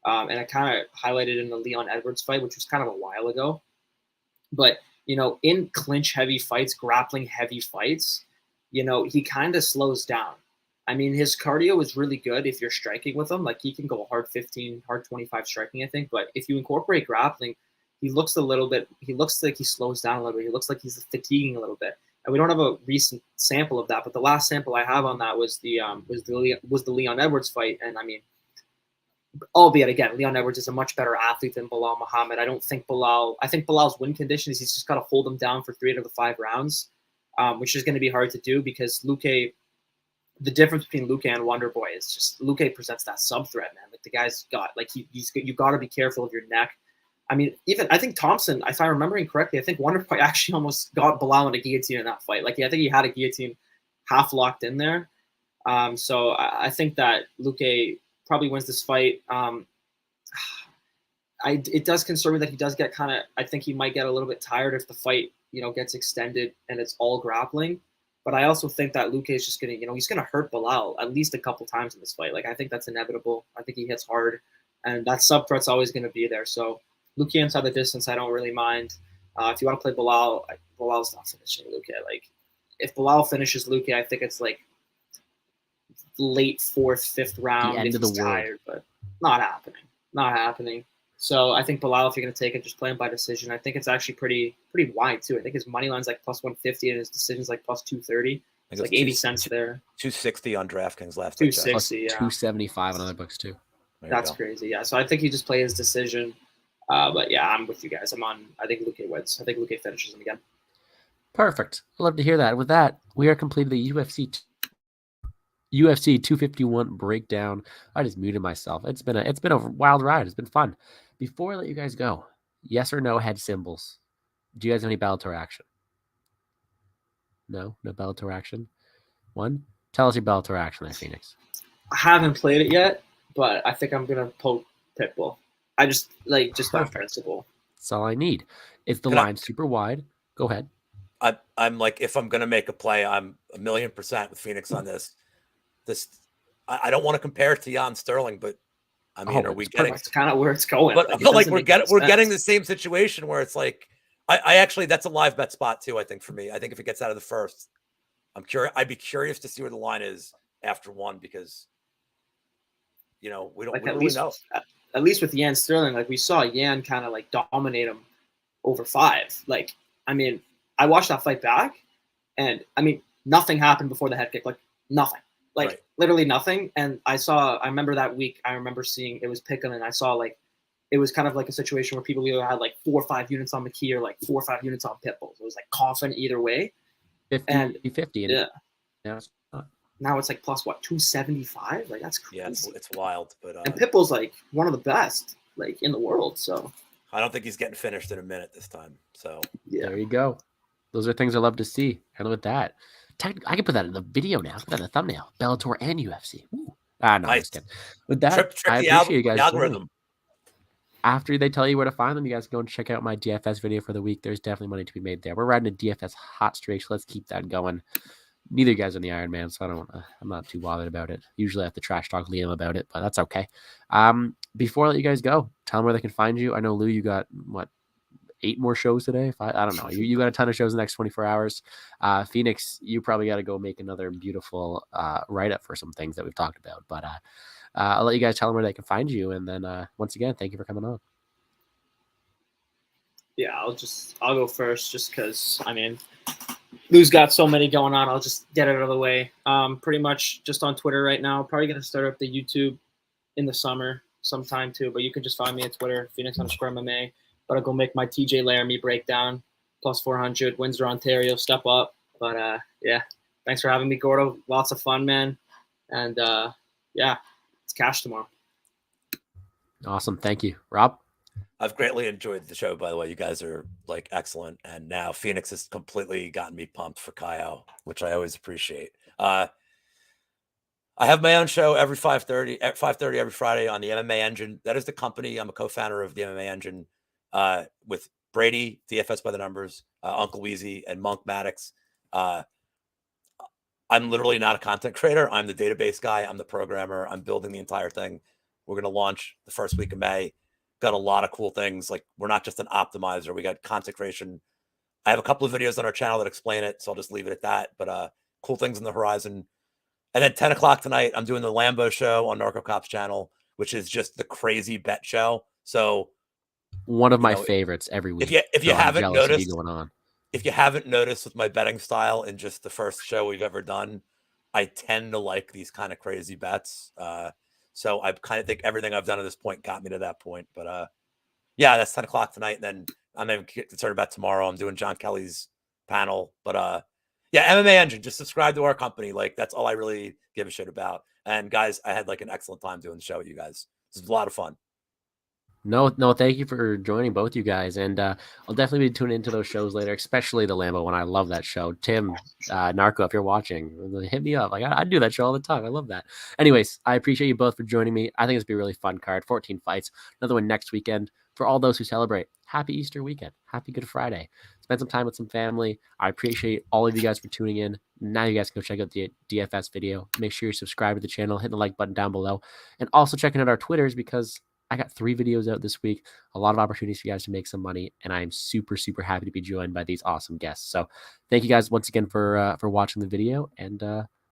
and I kind of highlighted in the Leon Edwards fight, which was kind of a while ago, but, in clinch heavy fights, grappling heavy fights, he kind of slows down. His cardio is really good if you're striking with him. He can go hard 15, hard 25 striking, I think. But if you incorporate grappling, he looks like he slows down a little bit. He looks like he's fatiguing a little bit. And we don't have a recent sample of that. But the last sample I have on that was the Leon Edwards fight. And albeit again, Leon Edwards is a much better athlete than Bilal Muhammad. I think Bilal's win condition is he's just got to hold him down for 3 out of the 5 rounds, which is going to be hard to do because Luque. The difference between Luque and Wonder Boy is just Luque presents that sub threat, man. The guy's got you got to be careful of your neck. I think Thompson, if I'm remembering correctly, I think Wonder Boy actually almost got I think he had a guillotine half locked in there. So I think that Luque probably wins this fight. It does concern me that he does get I think he might get a little bit tired if the fight, gets extended and it's all grappling. But I also think that Luque is just going to, he's going to hurt Bilal at least a couple times in this fight. I think that's inevitable. I think he hits hard, and that sub threat's always going to be there. So Luque inside the distance, I don't really mind. If you want to play Bilal, Bilal's not finishing Luque. if Bilal finishes Luque, I think it's like late 4th, 5th round. end if of the he's world. tired, but not happening. Not happening. So I think Bilal, if you're going to take it, just play him by decision. I think it's actually pretty wide too. I think his money line's like plus 150 and his decision's like plus 230. It's like 80 cents there. 260 on DraftKings last. 260, yeah. 275 on other books too. That's crazy. Yeah. So I think you just play his decision. But yeah, I'm with you guys. I think Luque wins. I think Luque finishes him again. Perfect. I'd love to hear that. With that, we are completed the UFC 251 breakdown. I just muted myself. It's been a wild ride. It's been fun. Before I let you guys go, yes or no head symbols. Do you guys have any Bellator action? No Bellator action. One. Tell us your Bellator action there, Phoenix. I haven't played it yet, but I think I'm gonna poke Pitbull. I just by principle. That's all I need. Is the line super wide? Go ahead. I'm like, if I'm gonna make a play, I'm 1,000,000% with Phoenix on this. I don't want to compare it to Jan Sterling, but I mean, are we getting? It's kind of where it's going. But we're getting the same situation where it's like, I actually, that's a live bet spot too. I think for me, I think if it gets out of the first, I'm curious. I'd be curious to see where the line is after one, because we don't really know. At least with Jan Sterling, like we saw Jan kind of like dominate him over 5. Like, I mean, I watched that fight back, and I mean, nothing happened before the head kick. Like nothing. Like literally nothing. And I remember that week, I remember seeing it was Pickle, and I saw like it was kind of like a situation where people either had like 4 or 5 units on McKee or like 4 or 5 units on Pitbull. So it was like confident either way. 50. Yeah. Now it's like plus what, 275? Like that's crazy. Yeah, it's wild. But and Pitbull's like one of the best like in the world. So I don't think he's getting finished in a minute this time. So yeah, there you go. Those are things I love to see. And with that, I can put that in the video now. Put that in the thumbnail. Bellator and UFC. Ooh. No, nice. I'm just kidding. With that, I appreciate you guys. Algorithm. After they tell you where to find them, you guys go and check out my DFS video for the week. There's definitely money to be made there. We're riding a DFS hot streak, so let's keep that going. Neither of you guys are in the Iron Man, so I'm not too bothered about it. Usually I have to trash talk Liam about it, but that's okay. Before I let you guys go, tell them where they can find you. I know, Lou, you got, 8 more shows today? I don't know. You got a ton of shows in the next 24 hours. Phoenix, you probably got to go make another beautiful write-up for some things that we've talked about. But I'll let you guys tell them where they can find you. And then once again, thank you for coming on. Yeah, I'll go first just because, I mean, Lou's got so many going on. I'll just get it out of the way. Pretty much just on Twitter right now. Probably going to start up the YouTube in the summer sometime too. But you can just find me on Twitter, Phoenix_MMA. But I'll go make my TJ Laramie breakdown, plus 400, Windsor, Ontario, step up. But yeah, thanks for having me, Gordo. Lots of fun, man. And yeah, it's cash tomorrow. Awesome. Thank you. Rob? I've greatly enjoyed the show, by the way. You guys are like excellent. And now Phoenix has completely gotten me pumped for Kyle, which I always appreciate. I have my own show every 5:30 every Friday on the MMA Engine. That is the company. I'm a co-founder of the MMA Engine with Brady, DFS by the numbers, Uncle Weezy, and Monk Maddox. I'm literally not a content creator. I'm the database guy. I'm the programmer. I'm building the entire thing. We're going to launch the first week of May. Got a lot of cool things. Like, we're not just an optimizer. We got content creation. I have a couple of videos on our channel that explain it, so I'll just leave it at that. But cool things on the horizon. And then 10 o'clock tonight, I'm doing the Lambo show on Narco Cops channel, which is just the crazy bet show. So one of my favorites every week. If you haven't noticed, if you haven't noticed with my betting style in just the first show we've ever done, I tend to like these kind of crazy bets. So I kind of think everything I've done at this point got me to that point. But yeah, that's 10 o'clock tonight. And then I'm even concerned about tomorrow. I'm doing John Kelly's panel. But yeah, MMA Engine, just subscribe to our company. Like, that's all I really give a shit about. And guys, I had like an excellent time doing the show with you guys. This was a lot of fun. No, thank you for joining, both you guys. And I'll definitely be tuning into those shows later, especially the Lambo one. I love that show. Tim, Narco, if you're watching, hit me up. Like, I do that show all the time. I love that. Anyways, I appreciate you both for joining me. I think it's going to be a really fun card. 14 fights. Another one next weekend. For all those who celebrate, happy Easter weekend. Happy Good Friday. Spend some time with some family. I appreciate all of you guys for tuning in. Now you guys can go check out the DFS video. Make sure you subscribe to the channel, hit the like button down below, and also checking out our Twitters, because I got 3 videos out this week, a lot of opportunities for you guys to make some money, and I'm super, super happy to be joined by these awesome guests. So thank you guys once again for watching the video, and